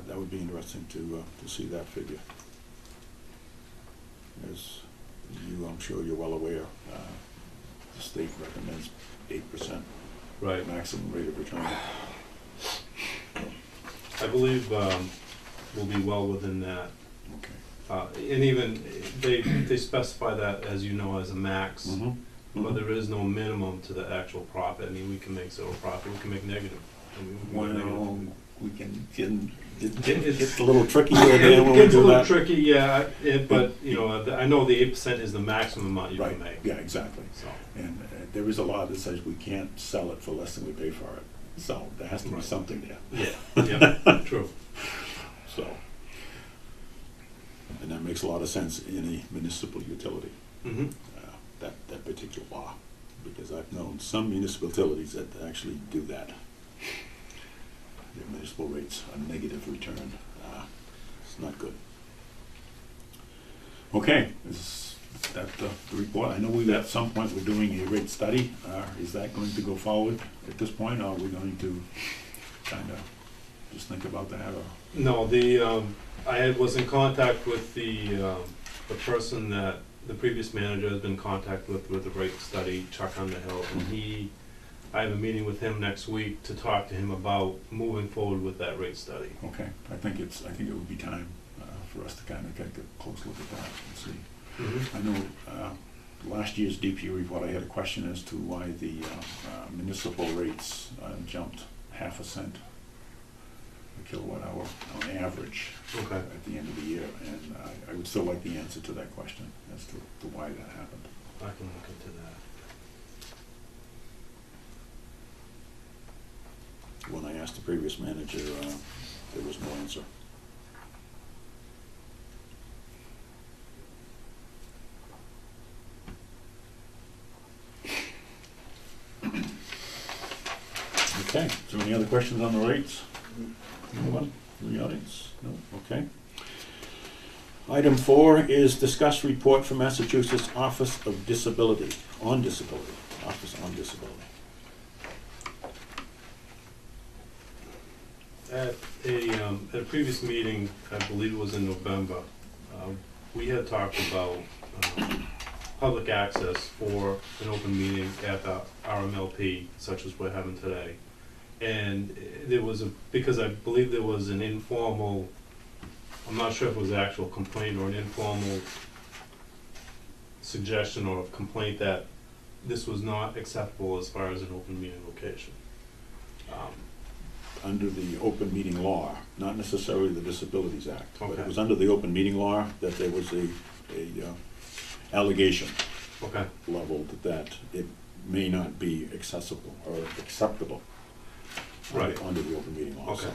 [SPEAKER 1] That would be interesting to see that figure. As you, I'm sure you're well aware, the state recommends 8%
[SPEAKER 4] Right.
[SPEAKER 1] maximum rate of return.
[SPEAKER 4] I believe we'll be well within that.
[SPEAKER 1] Okay.
[SPEAKER 4] And even, they specify that, as you know, as a max, but there is no minimum to the actual profit. I mean, we can make zero profit, we can make negative. I mean, we can make
[SPEAKER 1] Well,
[SPEAKER 4] negative.
[SPEAKER 1] we can,
[SPEAKER 4] It's-
[SPEAKER 1] it's a little tricky there
[SPEAKER 4] It
[SPEAKER 1] when we
[SPEAKER 4] gets a
[SPEAKER 1] do
[SPEAKER 4] little
[SPEAKER 1] that.
[SPEAKER 4] tricky, yeah, but, you know, I know the 8% is the maximum amount you
[SPEAKER 1] Right,
[SPEAKER 4] can make.
[SPEAKER 1] yeah, exactly.
[SPEAKER 4] So,
[SPEAKER 1] And there is a law that says we can't sell it for less than we pay for it. So there has to be
[SPEAKER 4] Right.
[SPEAKER 1] something there.
[SPEAKER 4] yeah, true.
[SPEAKER 1] So, and that makes a lot of sense in a municipal utility,
[SPEAKER 4] Mm-hmm.
[SPEAKER 1] that particular law, because I've known some municipal utilities that actually do that. Their municipal rates are negative return. It's not good. Okay, is that the report? I know we at some point we're doing a rate study. Is that going to go forward at this point, or are we going to kind of just think about that, or?
[SPEAKER 4] No, was in contact with the person that the previous manager has been in contact with the rate study, Chuck Underhill, and I have a meeting with him next week to talk to him about moving forward with that rate study.
[SPEAKER 1] Okay, I think it would be time for us to kind of take a close look at that and see. I know last year's DPU report, I had a question as to why the municipal rates jumped 0.5 cent a kilowatt hour on average
[SPEAKER 4] Okay.
[SPEAKER 1] at the end of the year, and I would still like the answer to that question as to why that happened.
[SPEAKER 4] I can look into that.
[SPEAKER 1] When I asked the previous manager, there was no answer. Okay, is there any other questions on the rates? Anyone in the audience? No? Okay. Item 4 is discuss report from Massachusetts Office of Disability, on Disability, Office on Disability.
[SPEAKER 4] At a previous meeting, I believe it was in November, we had talked about public access for an open meeting at the RMLP, such as we're having today. And there was because I believe there was an informal, I'm not sure if it was an actual complaint or an informal suggestion or complaint that this was not acceptable as far as an open meeting location.
[SPEAKER 1] Under the open meeting law, not necessarily the Disabilities Act, but
[SPEAKER 4] Okay.
[SPEAKER 1] it was under the open meeting law that there was a allegation
[SPEAKER 4] Okay.
[SPEAKER 1] leveled that it may not be accessible or acceptable
[SPEAKER 4] Right.
[SPEAKER 1] under the open meeting law.
[SPEAKER 4] Okay.
[SPEAKER 1] So,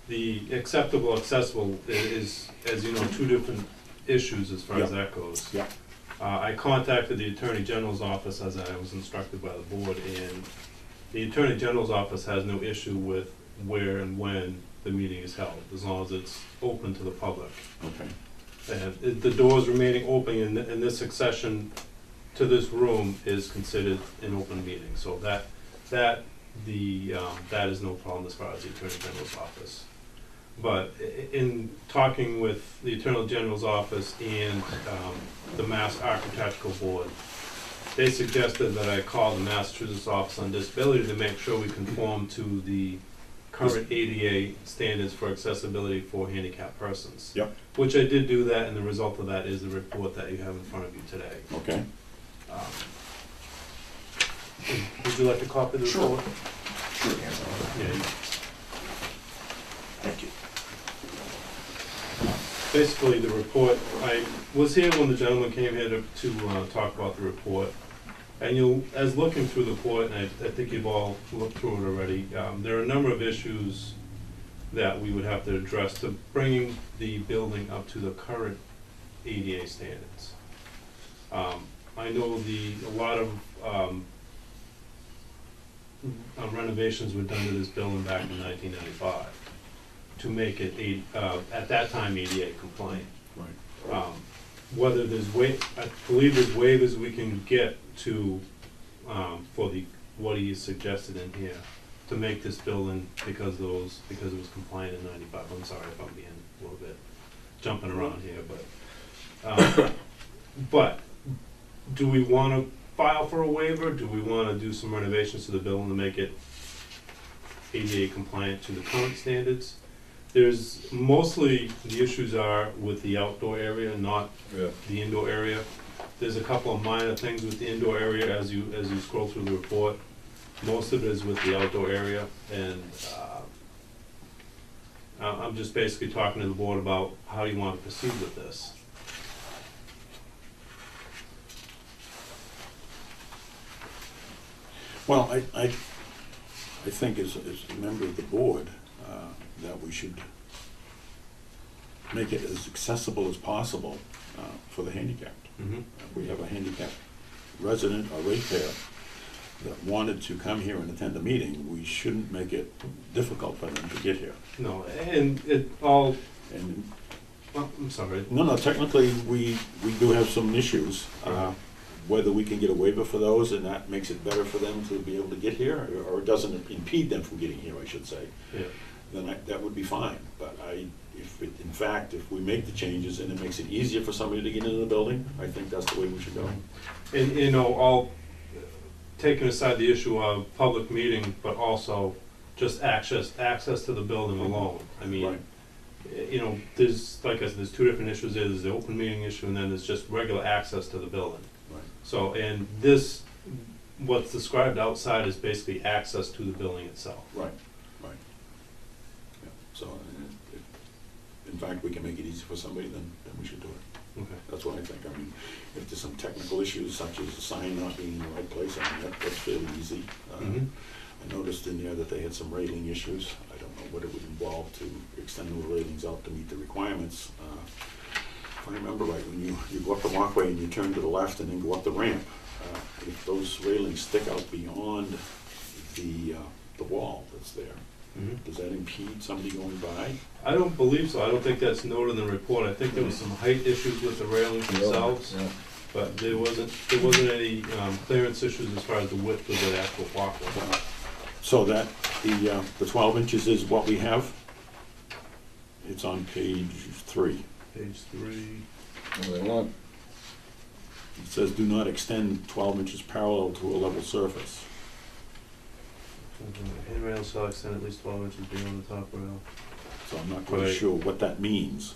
[SPEAKER 4] The acceptable, accessible is, as you know, two different issues as far as
[SPEAKER 1] Yeah.
[SPEAKER 4] that goes.
[SPEAKER 1] Yeah.
[SPEAKER 4] I contacted the Attorney General's office as I was instructed by the board, and the Attorney General's office has no issue with where and when the meeting is held, as long as it's open to the public.
[SPEAKER 1] Okay,
[SPEAKER 4] And the doors remaining open in this accession to this room is considered an open meeting, so that is no problem as far as the Attorney General's office. But in talking with the Attorney General's office and the Mass Architectural Board, they suggested that I call the Massachusetts Office on Disability to make sure we conform to the current ADA standards for accessibility for handicapped persons.
[SPEAKER 1] Yep.
[SPEAKER 4] Which I did do that, and the result of that is the report that you have in front of you today.
[SPEAKER 1] okay.
[SPEAKER 4] Would you like a copy of the
[SPEAKER 5] Sure.
[SPEAKER 4] report?
[SPEAKER 5] Sure, Anthony.
[SPEAKER 4] Yeah, you-
[SPEAKER 1] Thank you.
[SPEAKER 4] basically, the report, I was here when the gentleman came here to talk about the report. And as looking through the report, and I think you've all looked through it already, there are a number of issues that we would have to address to bringing the building up to the current ADA standards. I know a lot of renovations were done to this building back in 1995 to make it, at that time, ADA compliant.
[SPEAKER 1] Right.
[SPEAKER 4] Whether there's I believe there's waivers we can get to, for what he suggested in here, to make this building, because it was compliant in 95. I'm sorry if I'm being a little bit jumping around here, but do we wanna file for a waiver? Do we wanna do some renovations to the building to make it ADA compliant to the current standards? There's mostly, the issues are with the outdoor area, not
[SPEAKER 2] Yeah.
[SPEAKER 4] the indoor area. There's a couple of minor things with the indoor area as you scroll through the report. Most of it is with the outdoor area, and I'm just basically talking to the board about how you want to proceed with this.
[SPEAKER 1] Well, I think as a member of the board, that we should make it as accessible as possible for the handicapped.
[SPEAKER 4] Mm-hmm.
[SPEAKER 1] If we have a handicapped resident or ratepayer that wanted to come here and attend a meeting, we shouldn't make it difficult for them to get here.
[SPEAKER 4] No, and it all,
[SPEAKER 1] And,
[SPEAKER 4] well, I'm sorry.
[SPEAKER 1] no, technically, we do have some issues. Whether we can get a waiver for those and that makes it better for them to be able to get here, or it doesn't impede them from getting here, I should say,
[SPEAKER 4] Yeah.
[SPEAKER 1] then that would be fine. But if we make the changes and it makes it easier for somebody to get into the building, I think that's the way we should go.
[SPEAKER 4] And, you know, all, taking aside the issue of public meeting, but also just access to the building alone. I mean,
[SPEAKER 1] Right.
[SPEAKER 4] you know, there's, like I said, there's two different issues. There's the open meeting issue, and then there's just regular access to the building.
[SPEAKER 1] Right.
[SPEAKER 4] So, and this, what's described outside is basically access to the building itself.
[SPEAKER 1] Right. Yeah. So, in fact, we can make it easy for somebody, then we should do it.
[SPEAKER 4] Okay.
[SPEAKER 1] That's what I think. I mean, if there's some technical issues such as the sign not being in the right place, I mean, that's fairly easy.
[SPEAKER 4] Mhm.
[SPEAKER 1] I noticed in there that they had some railing issues. I don't know what it would involve to extend the railings out to meet the requirements. If I remember right, when you go up the walkway and you turn to the left and then go up the ramp, if those railings stick out beyond the wall that's there,
[SPEAKER 4] Mhm.
[SPEAKER 1] does that impede somebody going by?
[SPEAKER 4] I don't believe so. I don't think that's noted in the report. I think there was some height issues with the railings themselves,
[SPEAKER 2] Yeah.
[SPEAKER 4] but there wasn't any clearance issues as far as the width of the actual walkway.
[SPEAKER 1] So that, the 12 inches is what we have? It's on page 3.
[SPEAKER 4] Page 3.
[SPEAKER 2] Well, they want,
[SPEAKER 1] It says, do not extend 12 inches parallel to a level surface.
[SPEAKER 4] Handrail shall extend at least 12 inches beyond the top rail.
[SPEAKER 1] So I'm not quite
[SPEAKER 4] Right.
[SPEAKER 1] sure what that means.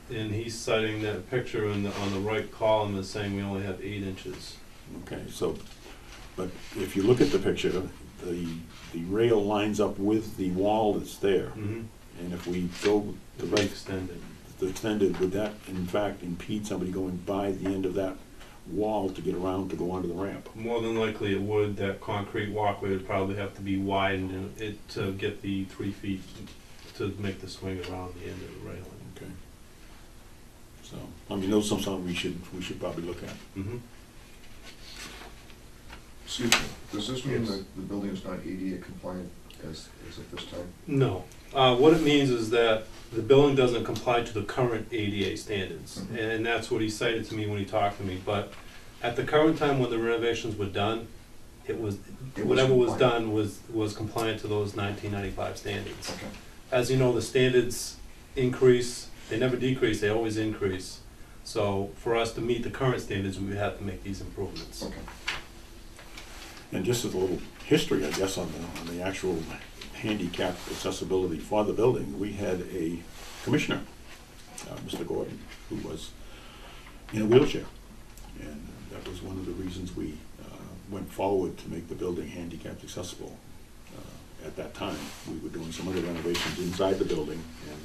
[SPEAKER 4] And he's citing that picture on the right column as saying we only have 8 inches.
[SPEAKER 1] Okay, so, but if you look at the picture, the rail lines up with the wall that's there.
[SPEAKER 4] Mm-hmm.
[SPEAKER 1] And if we go the
[SPEAKER 4] Right
[SPEAKER 1] right,
[SPEAKER 4] extended.
[SPEAKER 1] the extended, would that in fact impede somebody going by the end of that wall to get around to go onto the ramp?
[SPEAKER 4] More than likely it would. That concrete walkway would probably have to be widened and it to get the 3 feet to make the swing around the end of the railing.
[SPEAKER 1] Okay. So, I mean, those are something we should probably look at.
[SPEAKER 4] Mm-hmm.
[SPEAKER 5] Excuse me, does this mean
[SPEAKER 4] Yes.
[SPEAKER 5] that the building is not ADA compliant as of this time?
[SPEAKER 4] No. What it means is that the building doesn't comply to the current ADA standards.
[SPEAKER 5] Mhm.
[SPEAKER 4] And that's what he cited to me when he talked to me. But at the current time when the renovations were done,
[SPEAKER 5] It was
[SPEAKER 4] whatever was
[SPEAKER 5] compliant.
[SPEAKER 4] done was compliant to those 1995 standards.
[SPEAKER 5] Okay.
[SPEAKER 4] As you know, the standards increase, they never decrease, they always increase. So for us to meet the current standards, we would have to make these improvements.
[SPEAKER 5] Okay.
[SPEAKER 1] And just as a little history, I guess, on the actual handicap accessibility for the building, we had a commissioner, Mr. Gordon, who was in a wheelchair. And that was one of the reasons we went forward to make the building handicap accessible. At that time, we were doing some other renovations inside the building, and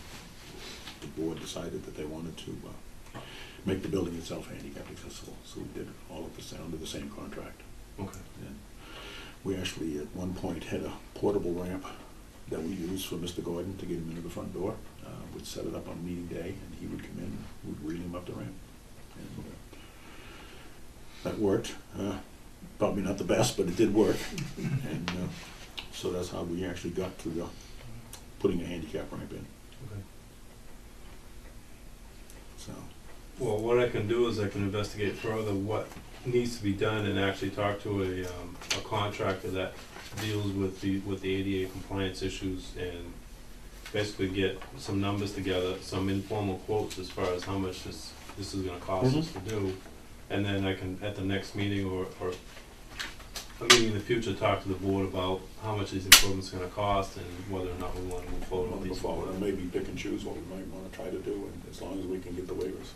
[SPEAKER 1] the board decided that they wanted to make the building itself handicap accessible. So we did all of this under the same contract.
[SPEAKER 4] Okay.
[SPEAKER 1] And we actually, at one point, had a portable ramp that we used for Mr. Gordon to get him into the front door. We'd set it up on meeting day, and he would come in, we'd wheel him up the ramp. And that worked. Probably not the best, but it did work. And so that's how we actually got to putting a handicap ramp in.
[SPEAKER 4] Okay.
[SPEAKER 1] So,
[SPEAKER 4] Well, what I can do is I can investigate further what needs to be done and actually talk to a contractor that deals with the ADA compliance issues and basically get some numbers together, some informal quotes as far as how much this is gonna cost us to do. And then I can, at the next meeting or a meeting in the future, talk to the board about how much these improvements are gonna cost and whether or not we wanna move forward with
[SPEAKER 1] we'll go
[SPEAKER 4] these.
[SPEAKER 1] forward and maybe pick and choose what we might want to try to do, and as long as we can get the waivers.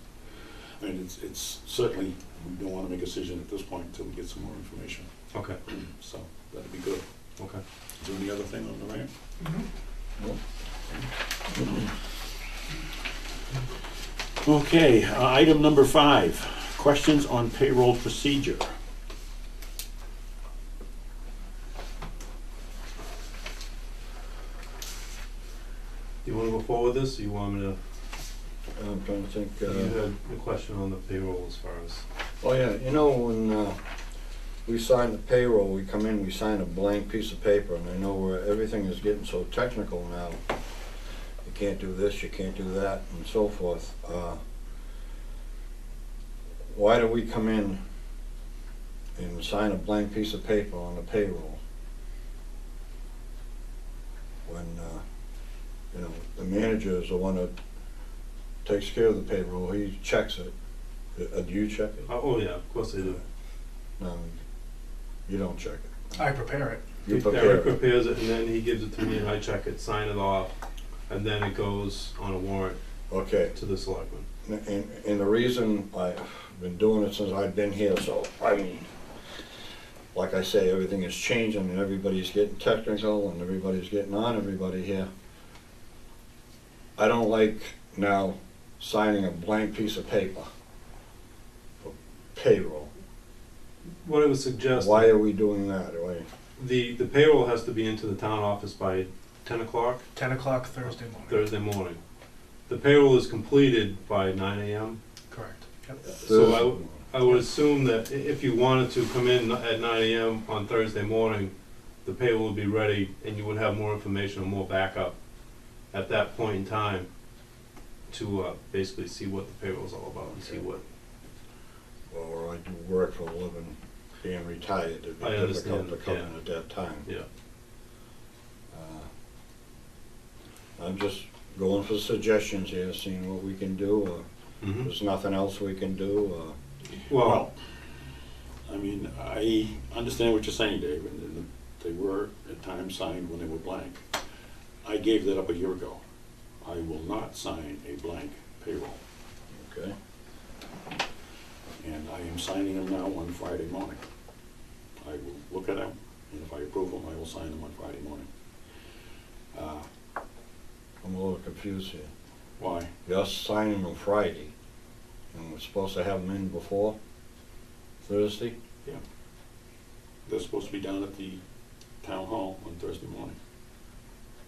[SPEAKER 1] I mean, it's certainly, we don't want to make a decision at this point until we get some more information.
[SPEAKER 4] Okay,
[SPEAKER 1] So that'd be good.
[SPEAKER 4] okay.
[SPEAKER 1] Is there any other thing on the ramp? Okay, item number 5, questions on payroll procedure.
[SPEAKER 4] Do you wanna go forward with this, or you want me to?
[SPEAKER 2] I'm trying to think,
[SPEAKER 4] You had a question on the payroll as far as.
[SPEAKER 2] oh yeah, you know, when we sign the payroll, we come in, we sign a blank piece of paper, and I know where everything is getting so technical now. You can't do this, you can't do that, and so forth. Why do we come in and sign a blank piece of paper on the payroll? When, you know, the manager is the one that takes care of the payroll, he checks it. Do you check it?
[SPEAKER 4] Oh, yeah, of course they do.
[SPEAKER 2] No, you don't check it.
[SPEAKER 3] I prepare it.
[SPEAKER 2] You prepare
[SPEAKER 4] Eric
[SPEAKER 2] it.
[SPEAKER 4] prepares it, and then he gives it to me, and I check it, sign it off, and then it goes on a warrant
[SPEAKER 2] Okay,
[SPEAKER 4] to the selectmen.
[SPEAKER 2] And the reason I've been doing it since I've been here, so, I mean, like I say, everything is changing and everybody's getting technical and everybody's getting on everybody here. I don't like now signing a blank piece of paper for payroll.
[SPEAKER 4] What I would suggest.
[SPEAKER 2] Why are we doing that? Why-
[SPEAKER 4] The payroll has to be into the town office by 10 o'clock
[SPEAKER 3] 10 o'clock Thursday morning.
[SPEAKER 4] Thursday morning. The payroll is completed by 9 AM.
[SPEAKER 3] Correct. Yep.
[SPEAKER 4] So I would assume that if you wanted to come in at 9 AM on Thursday morning, the payroll would be ready and you would have more information or more backup at that point in time to basically see what the payroll's all about and see what.
[SPEAKER 2] Well, I do work for a living, being retired, it'd be
[SPEAKER 4] I
[SPEAKER 2] difficult to
[SPEAKER 4] understand,
[SPEAKER 2] come
[SPEAKER 4] yeah.
[SPEAKER 2] in at that time.
[SPEAKER 4] Yeah.
[SPEAKER 2] I'm just going for suggestions here, seeing what we can do, or
[SPEAKER 4] Mhm.
[SPEAKER 2] there's nothing else we can do,
[SPEAKER 4] Well,
[SPEAKER 1] I mean, I understand what you're saying, Dave, and they were at times signed when they were blank. I gave that up a year ago. I will not sign a blank payroll,
[SPEAKER 2] okay?
[SPEAKER 1] and I am signing them now on Friday morning. I will look at them, and if I approve them, I will sign them on Friday morning.
[SPEAKER 2] I'm a little confused here.
[SPEAKER 1] Why?
[SPEAKER 2] You're signing them Friday, and we're supposed to have them in before Thursday?
[SPEAKER 1] They're supposed to be down at the town hall on Thursday morning.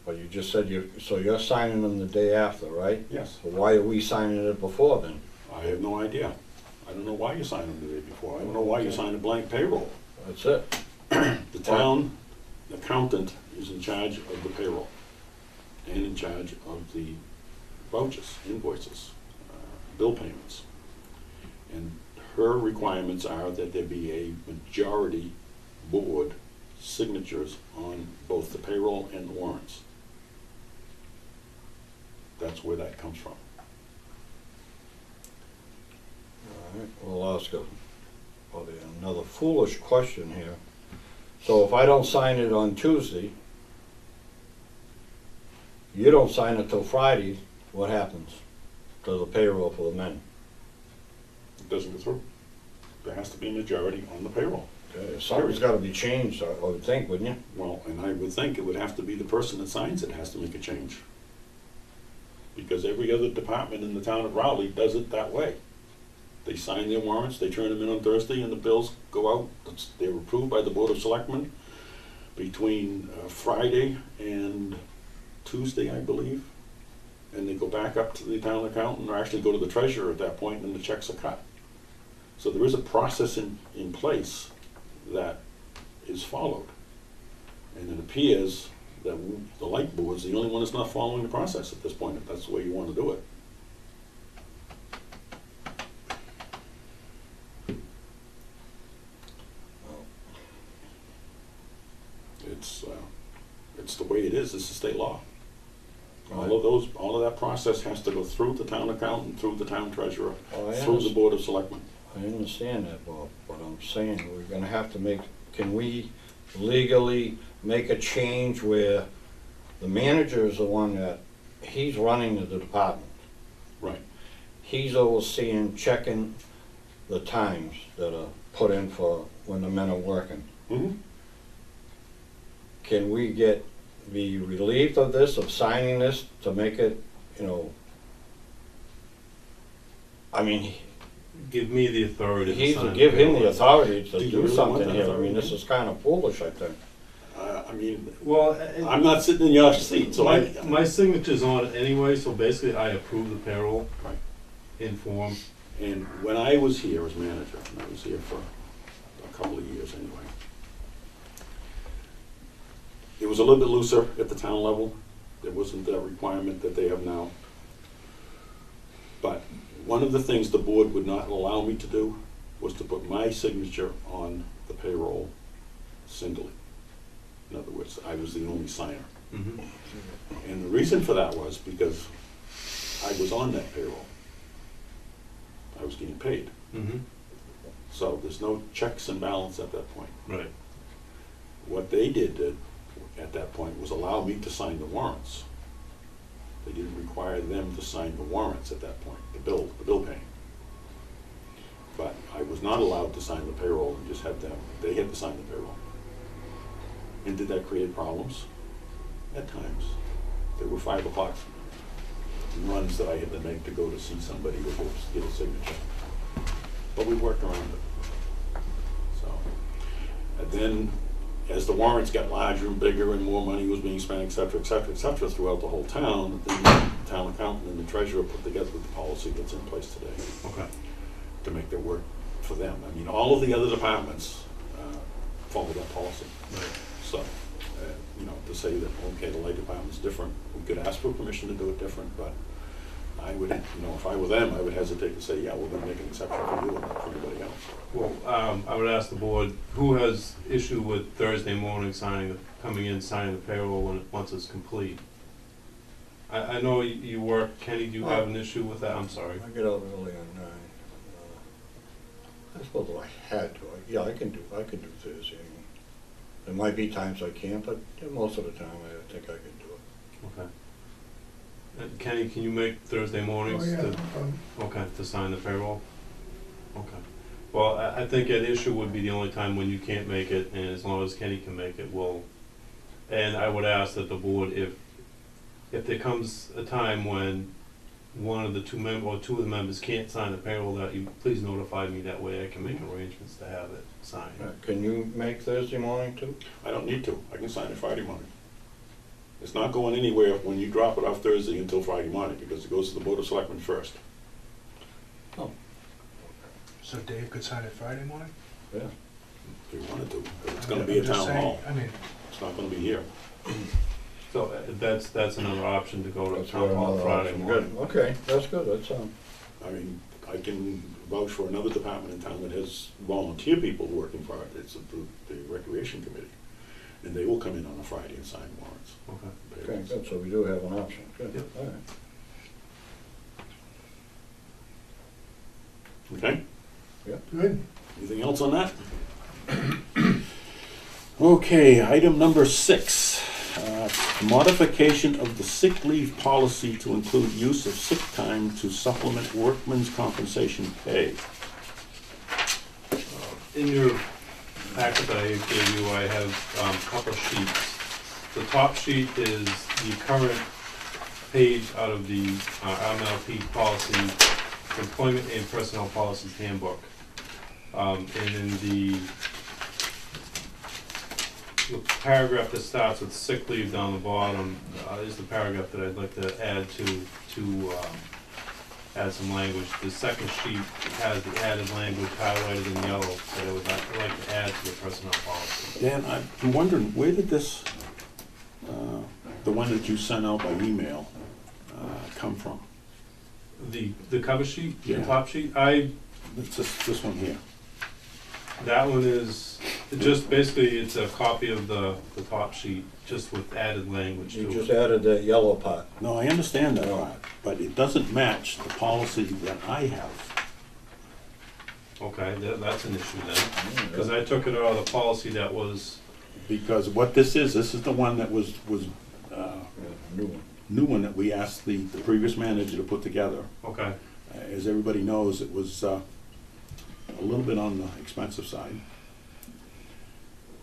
[SPEAKER 2] But you just said so you're signing them the day after, right?
[SPEAKER 1] Yes.
[SPEAKER 2] So why are we signing it before then?
[SPEAKER 1] I have no idea. I don't know why you signed them the day before. I don't know why you signed a blank payroll.
[SPEAKER 2] That's it.
[SPEAKER 1] The town accountant is in charge of the payroll and in charge of the vouchers, invoices, bill payments. And her requirements are that there be a majority board signatures on both the payroll and the warrants. That's where that comes from.
[SPEAKER 2] All right, well, I'll ask probably another foolish question here. So if I don't sign it on Tuesday, you don't sign it till Friday, what happens to the payroll for the men?
[SPEAKER 1] It doesn't go through. There has to be a majority on the payroll.
[SPEAKER 2] Okay, something's gotta be changed, I would think, wouldn't you?
[SPEAKER 1] Well, and I would think it would have to be the person that signs it has to make a change. Because every other department in the town of Rowley does it that way. They sign their warrants, they turn them in on Thursday, and the bills go out. They're approved by the Board of Selectmen between Friday and Tuesday, I believe. And they go back up to the town accountant, or actually go to the treasurer at that point, and the checks are cut. So there is a process in place that is followed. And it appears that the light board's the only one that's not following the process at this point, if that's the way you want to do it. It's the way it is, it's the state law. All of that process has to go through the town accountant, through the town treasurer,
[SPEAKER 2] Oh, I
[SPEAKER 1] through the
[SPEAKER 2] understand.
[SPEAKER 1] Board of Selectmen.
[SPEAKER 2] I understand that, Bob, but I'm saying we're gonna have to can we legally make a change where the manager is the one that, he's running the department.
[SPEAKER 1] Right.
[SPEAKER 2] He's overseeing, checking the times that are put in for when the men are working.
[SPEAKER 1] Mm-hmm.
[SPEAKER 2] Can we be relieved of this, of signing this, to make it, I mean,
[SPEAKER 4] give me the authority to
[SPEAKER 2] he's
[SPEAKER 4] sign
[SPEAKER 2] to
[SPEAKER 4] the
[SPEAKER 2] give him the
[SPEAKER 4] payroll.
[SPEAKER 2] authority
[SPEAKER 1] Do
[SPEAKER 2] to
[SPEAKER 1] you
[SPEAKER 2] do
[SPEAKER 1] really want
[SPEAKER 2] something
[SPEAKER 1] that
[SPEAKER 2] here. I
[SPEAKER 1] authority?
[SPEAKER 2] mean, this is kind of foolish, I think.
[SPEAKER 1] I mean,
[SPEAKER 4] Well,
[SPEAKER 1] I'm not sitting in your seat, so
[SPEAKER 4] my signature's on it anyway, so basically I approve the payroll
[SPEAKER 1] Right.
[SPEAKER 4] in form.
[SPEAKER 1] And when I was here as manager, and I was here for a couple of years anyway, it was a little bit looser at the town level. There wasn't that requirement that they have now. But one of the things the board would not allow me to do was to put my signature on the payroll singly. In other words, I was the only signer.
[SPEAKER 4] Mm-hmm.
[SPEAKER 1] And the reason for that was because I was on that payroll. I was getting paid.
[SPEAKER 4] Mm-hmm.
[SPEAKER 1] So there's no checks and balance at that point.
[SPEAKER 4] Right.
[SPEAKER 1] What they did at that point was allow me to sign the warrants. They didn't require them to sign the warrants at that point, the bill paying. But I was not allowed to sign the payroll and just had them, they had to sign the payroll. And did that create problems? At times. There were 5 o'clock runs that I had to make to go to see somebody to get a signature. But we worked around it. So, and then as the warrants got larger and bigger and more money was being spent, et cetera, throughout the whole town, the town accountant and the treasurer put together the policy that's in place today
[SPEAKER 4] Okay.
[SPEAKER 1] to make that work for them. I mean, all of the other departments follow that policy.
[SPEAKER 4] Right.
[SPEAKER 1] So, you know, to say that, okay, the light department's different, we could ask for permission to do it different, but I would, you know, if I were them, I would hesitate to say, yeah, we're gonna make an exception for you and not for anybody else.
[SPEAKER 4] Well, I would ask the board, who has issue with Thursday morning coming in, signing the payroll once it's complete? I know you work, Kenny, do you have an issue with that? I'm sorry.
[SPEAKER 2] I get out early on 9. I suppose I had to. Yeah, I can do Thursday. There might be times I can't, but most of the time I think I can do it.
[SPEAKER 4] Okay. Kenny, can you make Thursday mornings?
[SPEAKER 6] Oh, yeah,
[SPEAKER 4] to-
[SPEAKER 6] no problem.
[SPEAKER 4] Okay, to sign the payroll? Okay. Well, I think an issue would be the only time when you can't make it, and as long as Kenny can make it, we'll, and I would ask that the board, if there comes a time when one of the two of the members can't sign the payroll, that you please notify me, that way I can make arrangements to have it signed.
[SPEAKER 2] Can you make Thursday morning too?
[SPEAKER 1] I don't need to, I can sign it Friday morning. It's not going anywhere when you drop it off Thursday until Friday morning, because it goes to the Board of Selectmen first.
[SPEAKER 2] Oh.
[SPEAKER 3] So Dave could sign it Friday morning?
[SPEAKER 2] Yeah.
[SPEAKER 1] If you wanted to, but it's gonna be a
[SPEAKER 3] I'm just
[SPEAKER 1] town
[SPEAKER 3] saying,
[SPEAKER 1] hall,
[SPEAKER 3] I mean,
[SPEAKER 1] it's not gonna be here.
[SPEAKER 4] So that's another option, to go to
[SPEAKER 2] That's
[SPEAKER 4] town hall
[SPEAKER 2] another
[SPEAKER 4] Friday
[SPEAKER 2] option.
[SPEAKER 4] morning.
[SPEAKER 2] Good, okay, that's good, that's,
[SPEAKER 1] I mean, I can vouch for another department in town that has volunteer people working for it, it's the Recreation Committee. And they will come in on a Friday and sign warrants.
[SPEAKER 4] Okay.
[SPEAKER 2] okay, good, so we do have an option, good,
[SPEAKER 4] Yep.
[SPEAKER 2] all right.
[SPEAKER 1] Okay,
[SPEAKER 6] Good.
[SPEAKER 1] anything else on that? Okay, item number 6, modification of the sick leave policy to include use of sick time to supplement workman's compensation pay.
[SPEAKER 4] In your packet that I gave you, I have a couple sheets. The top sheet is the current page out of the MLP policy, Employment and Personnel Policies Handbook. And in the paragraph that starts with sick leave down the bottom is the paragraph that I'd like to add to add some language. The second sheet has the added language highlighted in yellow that I would like to add to the personnel policy.
[SPEAKER 1] Dan, I'm wondering, where did this, the one that you sent out by email, come from?
[SPEAKER 4] The cover sheet, the
[SPEAKER 1] Yeah.
[SPEAKER 4] top sheet,
[SPEAKER 1] It's this one here.
[SPEAKER 4] that one is, just basically, it's a copy of the top sheet, just with added language
[SPEAKER 2] You
[SPEAKER 4] to
[SPEAKER 2] just
[SPEAKER 4] it.
[SPEAKER 2] added that yellow part.
[SPEAKER 1] No, I understand that part, but it doesn't match the policy that I have.
[SPEAKER 4] Okay, that's an issue then, because I took it out of the policy that was,
[SPEAKER 1] Because what this is the one that was
[SPEAKER 2] Yeah, new one.
[SPEAKER 1] new one that we asked the previous manager to put together.
[SPEAKER 4] okay,
[SPEAKER 1] As everybody knows, it was a little bit on the expensive side.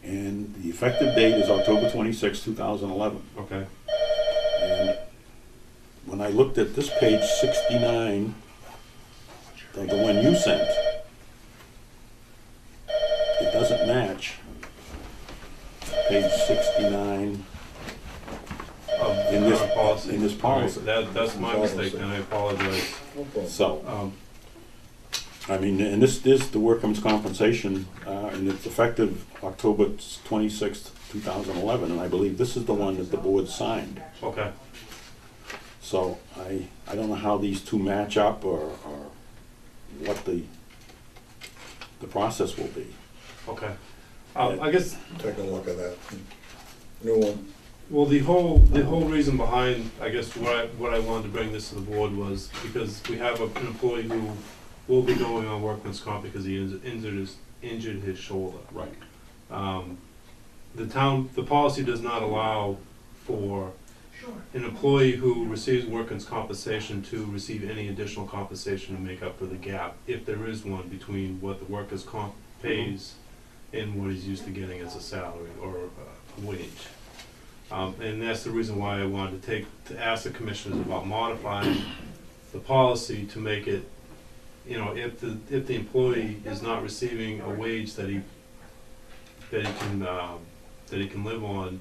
[SPEAKER 1] And the effective date is October 26, 2011.
[SPEAKER 4] okay.
[SPEAKER 1] And when I looked at this page 69, the one you sent, it doesn't match page 69
[SPEAKER 4] Of the
[SPEAKER 1] in this
[SPEAKER 4] current policy.
[SPEAKER 1] in this policy.
[SPEAKER 4] That's my mistake, then I apologize.
[SPEAKER 2] No problem.
[SPEAKER 1] So, I mean, and this is the workman's compensation, and it's effective October 26th, 2011, and I believe this is the one that the board signed.
[SPEAKER 4] Okay,
[SPEAKER 1] So I don't know how these two match up or what the process will be.
[SPEAKER 4] okay. I guess,
[SPEAKER 2] Take a look at that. New one.
[SPEAKER 4] well, the whole reason behind, I guess, what I wanted to bring this to the board was because we have an employee who will be going on workman's comp because he injured his shoulder.
[SPEAKER 1] Right.
[SPEAKER 4] The policy does not allow for an employee who receives workers' compensation to receive any additional compensation to make up for the gap, if there is one, between what the workers' comp pays and what he's used to getting as a salary or a wage. And that's the reason why I wanted to ask the commissioners about modifying the policy to make it, if the employee is not receiving a wage that he can live on,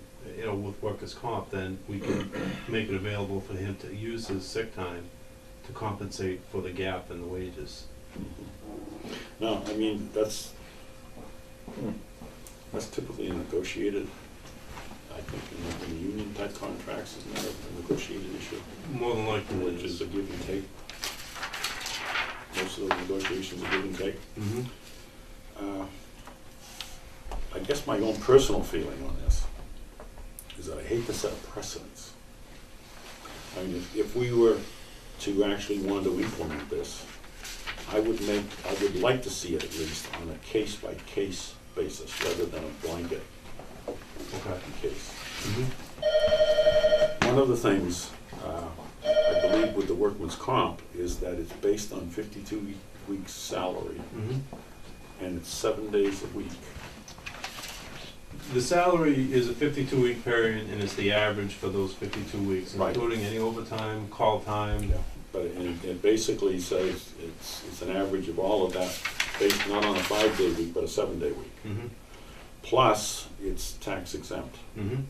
[SPEAKER 4] with workers' comp, then we can make it available for him to use his sick time to compensate for the gap in the wages.
[SPEAKER 1] No, I mean, that's typically negotiated, I think, in the union type contracts, isn't that a negotiated issue?
[SPEAKER 4] More than likely it
[SPEAKER 1] Which is
[SPEAKER 4] is.
[SPEAKER 1] a give and take. Most of those negotiations are give and take.
[SPEAKER 4] Mm-hmm.
[SPEAKER 1] I guess my own personal feeling on this is that I hate to set a precedence. I mean, if we were to actually want to implement this, I would like to see it at least on a case-by-case basis rather than a blanket
[SPEAKER 4] Okay.
[SPEAKER 1] case.
[SPEAKER 4] Mm-hmm.
[SPEAKER 1] One of the things, I believe with the workman's comp is that it's based on 52 weeks salary
[SPEAKER 4] Mm-hmm.
[SPEAKER 1] and it's 7 days a week.
[SPEAKER 4] The salary is a 52-week period, and it's the average for those 52 weeks,
[SPEAKER 1] Right.
[SPEAKER 4] including any overtime, call time.
[SPEAKER 1] But it basically says it's an average of all of that, based not on a 5-day week, but a 7-day week.
[SPEAKER 4] Mm-hmm.
[SPEAKER 1] Plus, it's tax exempt.
[SPEAKER 4] Mm-hmm.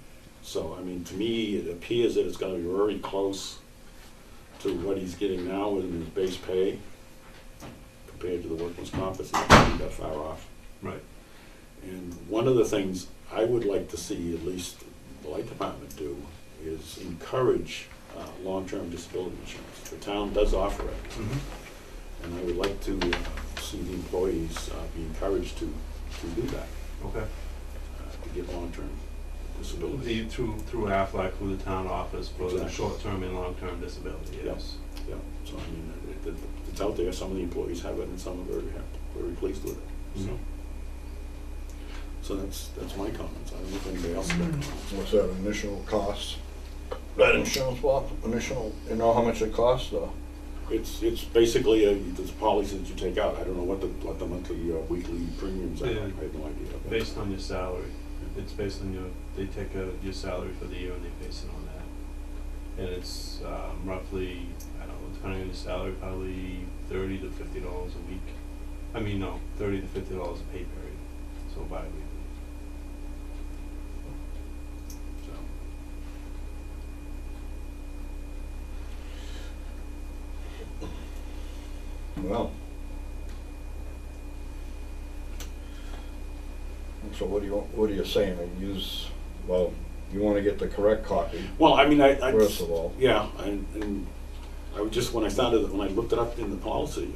[SPEAKER 1] So, I mean, to me, it appears that it's gonna be very close to what he's getting now in his base pay compared to the workman's comp. It's not gonna be that far off.
[SPEAKER 4] Right.
[SPEAKER 1] And one of the things I would like to see, at least the light department do, is encourage long-term disability insurance. The town does offer it,
[SPEAKER 4] Mm-hmm.
[SPEAKER 1] and I would like to see the employees be encouraged to do that,
[SPEAKER 4] Okay.
[SPEAKER 1] to get long-term disability.
[SPEAKER 4] Through Aflac, through the town office for the
[SPEAKER 1] Exactly.
[SPEAKER 4] short-term and long-term disability,
[SPEAKER 1] Yeah.
[SPEAKER 4] yes.
[SPEAKER 1] Yeah, so I mean, it's out there, some of the employees have it, and some are very pleased with it, so.
[SPEAKER 4] Mhm.
[SPEAKER 1] So that's my comments. I don't know if anybody else has got comments.
[SPEAKER 2] What's that initial cost? That insurance, Bob, initial, you know how much it costs, or?
[SPEAKER 1] It's basically this policy that you take out. I don't know what the monthly, weekly premiums are. I
[SPEAKER 4] Yeah.
[SPEAKER 1] have no idea.
[SPEAKER 4] Based on your salary. It's based on they take your salary for the year and they base it on that. And it's roughly, I don't know, depending on your salary, probably $30 to $50 a week. I mean, no, $30 to $50 a pay period, so bi-weekly. So,
[SPEAKER 2] Well. So what are you saying, well, you wanna get the correct copy,
[SPEAKER 1] well, I mean, I
[SPEAKER 2] first of all.
[SPEAKER 1] yeah, and I would just when I looked it up in the policy,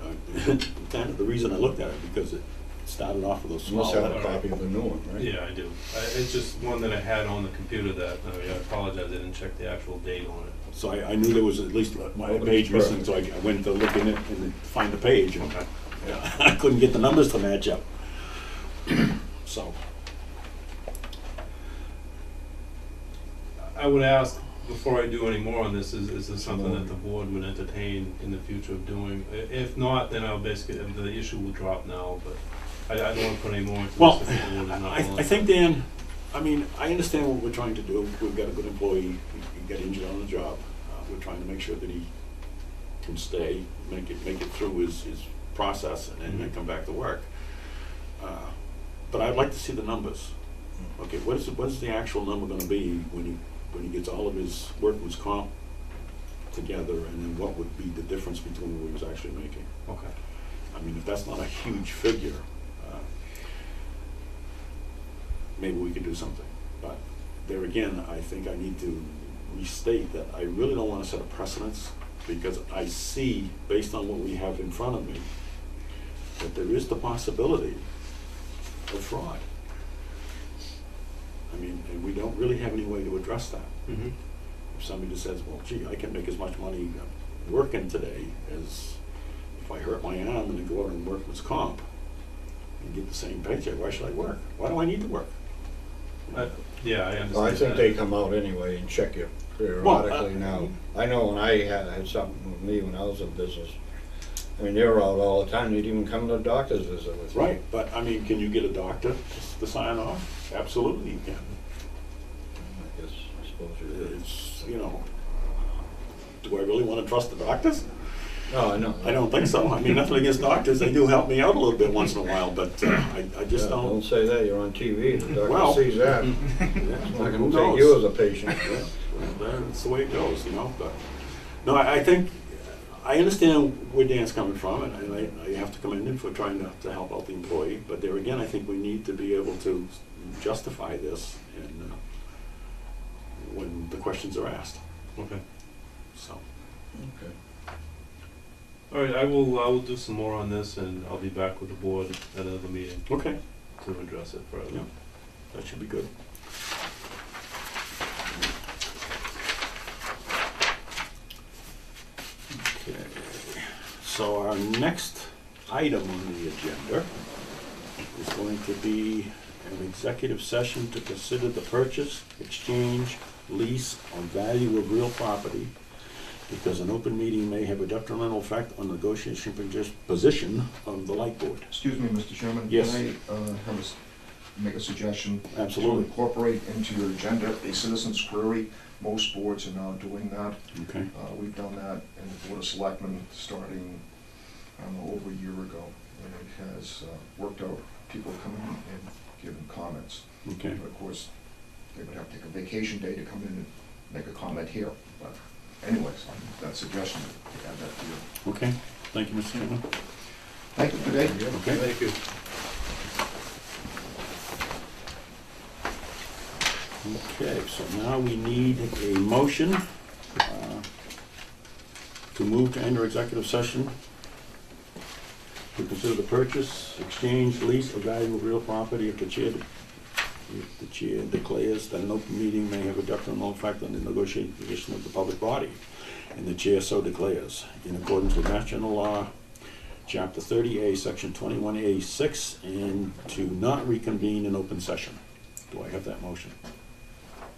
[SPEAKER 1] kind of the reason I looked at it because it started off with those
[SPEAKER 2] You must
[SPEAKER 1] small
[SPEAKER 2] have a
[SPEAKER 1] letters.
[SPEAKER 2] copy of the new one, right?
[SPEAKER 4] yeah, I do. It's just one that I had on the computer that, I apologize, I didn't check the actual date on it.
[SPEAKER 1] So I knew there was at least my
[SPEAKER 2] Oh, that's
[SPEAKER 1] page missing,
[SPEAKER 2] perfect.
[SPEAKER 1] so I went to look in it and then find the page, and
[SPEAKER 4] Okay.
[SPEAKER 1] yeah, I couldn't get the numbers to match up. So,
[SPEAKER 4] I would ask, before I do any more on this, is this something that the board would entertain in the future of doing? If not, then I'll basically, the issue will drop now, but I don't want to put any more into
[SPEAKER 1] well,
[SPEAKER 4] this if the board is not willing.
[SPEAKER 1] I think, Dan, I mean, I understand what we're trying to do. We've got a good employee, he got injured on the job. We're trying to make sure that he can stay, make it through his process and then
[SPEAKER 4] Mhm.
[SPEAKER 1] come back to work. But I'd like to see the numbers. Okay, what is the actual number gonna be when he gets all of his workman's comp together, and then what would be the difference between what he was actually making?
[SPEAKER 4] Okay.
[SPEAKER 1] I mean, if that's not a huge figure, maybe we could do something. But there again, I think I need to restate that I really don't want to set a precedence, because I see, based on what we have in front of me, that there is the possibility of fraud. I mean, and we don't really have any way to address that.
[SPEAKER 4] Mm-hmm.
[SPEAKER 1] If somebody just says, well, gee, I can make as much money working today as if I hurt my arm and then go out and work with comp and get the same paycheck, why should I work? Why do I need to work?
[SPEAKER 4] Yeah, I understand.
[SPEAKER 2] Well, I think
[SPEAKER 4] that.
[SPEAKER 2] they come out anyway and check you periodically now. I know when I had something with me when I was in business, I mean, they were out all the time, they'd even come to the doctor's visit with you.
[SPEAKER 1] Right, but I mean, can you get a doctor to sign off? Absolutely you can.
[SPEAKER 2] I suppose you did.
[SPEAKER 1] It's, you know, do I really want to trust the doctors?
[SPEAKER 2] No, I know.
[SPEAKER 1] I don't think so. I mean, nothing against doctors, they do help me out a little bit once in a while, but I just
[SPEAKER 2] Yeah, don't
[SPEAKER 1] don't.
[SPEAKER 2] say that, you're on TV, the
[SPEAKER 1] Well,
[SPEAKER 2] doctor sees that.
[SPEAKER 1] yeah,
[SPEAKER 2] It's not
[SPEAKER 1] who
[SPEAKER 2] gonna take
[SPEAKER 1] knows?
[SPEAKER 2] you as a patient.
[SPEAKER 1] That's the way it goes, you know, but, no, I think, I understand where Dan's coming from, and I have to commend him for trying to help out the employee, but there again, I think we need to be able to justify this and, when the questions are asked,
[SPEAKER 4] Okay.
[SPEAKER 1] so.
[SPEAKER 2] Okay.
[SPEAKER 4] All right, I will do some more on this, and I'll be back with the board at another meeting
[SPEAKER 1] Okay,
[SPEAKER 4] to address it further.
[SPEAKER 1] Yeah. that should be good. Okay, so our next item on the agenda is going to be an executive session to consider the purchase, exchange, lease, or value of real property, because an open meeting may have a detrimental effect on negotiation position of the light board.
[SPEAKER 5] Excuse me, Mr. Chairman?
[SPEAKER 1] Yes.
[SPEAKER 5] Can I make a suggestion?
[SPEAKER 1] Absolutely.
[SPEAKER 5] To incorporate into your agenda a citizen's query. Most boards are now doing that.
[SPEAKER 1] Okay,
[SPEAKER 5] We've done that in the Board of Selectmen starting, I don't know, over a year ago. And it has worked out. People come in and give comments.
[SPEAKER 1] okay,
[SPEAKER 5] But of course, they would have to take a vacation day to come in and make a comment here. But anyways, that suggestion, to add that to you.
[SPEAKER 1] okay. Thank you, Mr. Chairman.
[SPEAKER 5] Thank you today.
[SPEAKER 1] Okay.
[SPEAKER 4] Thank you.
[SPEAKER 1] Okay, so now we need a motion to move to enter executive session to consider the purchase, exchange, lease, or value of real property if the chair declares that an open meeting may have a detrimental effect on the negotiating position of the public body, and the chair so declares, in accordance with Mass General Law, Chapter 30A, Section 21A6, and to not reconvene in open session. Do I have that motion?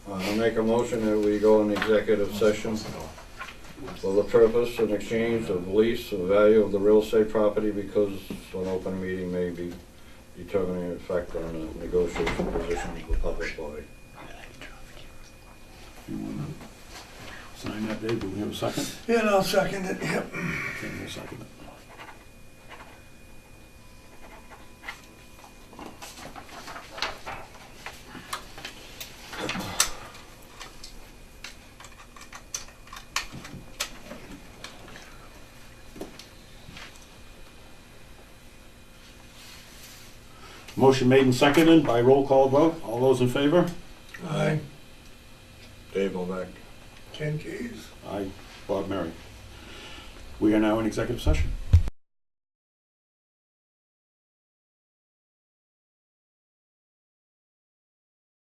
[SPEAKER 2] I make a motion that we go in executive session for the purpose and exchange of lease of value of the real estate property because an open meeting may be determining effect on the negotiation position of the public body.
[SPEAKER 1] You want to sign that, Dave? Do we have a second?
[SPEAKER 6] Yeah, and I'll second it, yep.
[SPEAKER 1] Okay, we'll second it. Motion made and seconded by roll call vote. All those in favor?
[SPEAKER 6] Aye,
[SPEAKER 2] Dave O'Mac.
[SPEAKER 6] Ken Keys.
[SPEAKER 1] Aye. Bob Mary. We are now in executive session.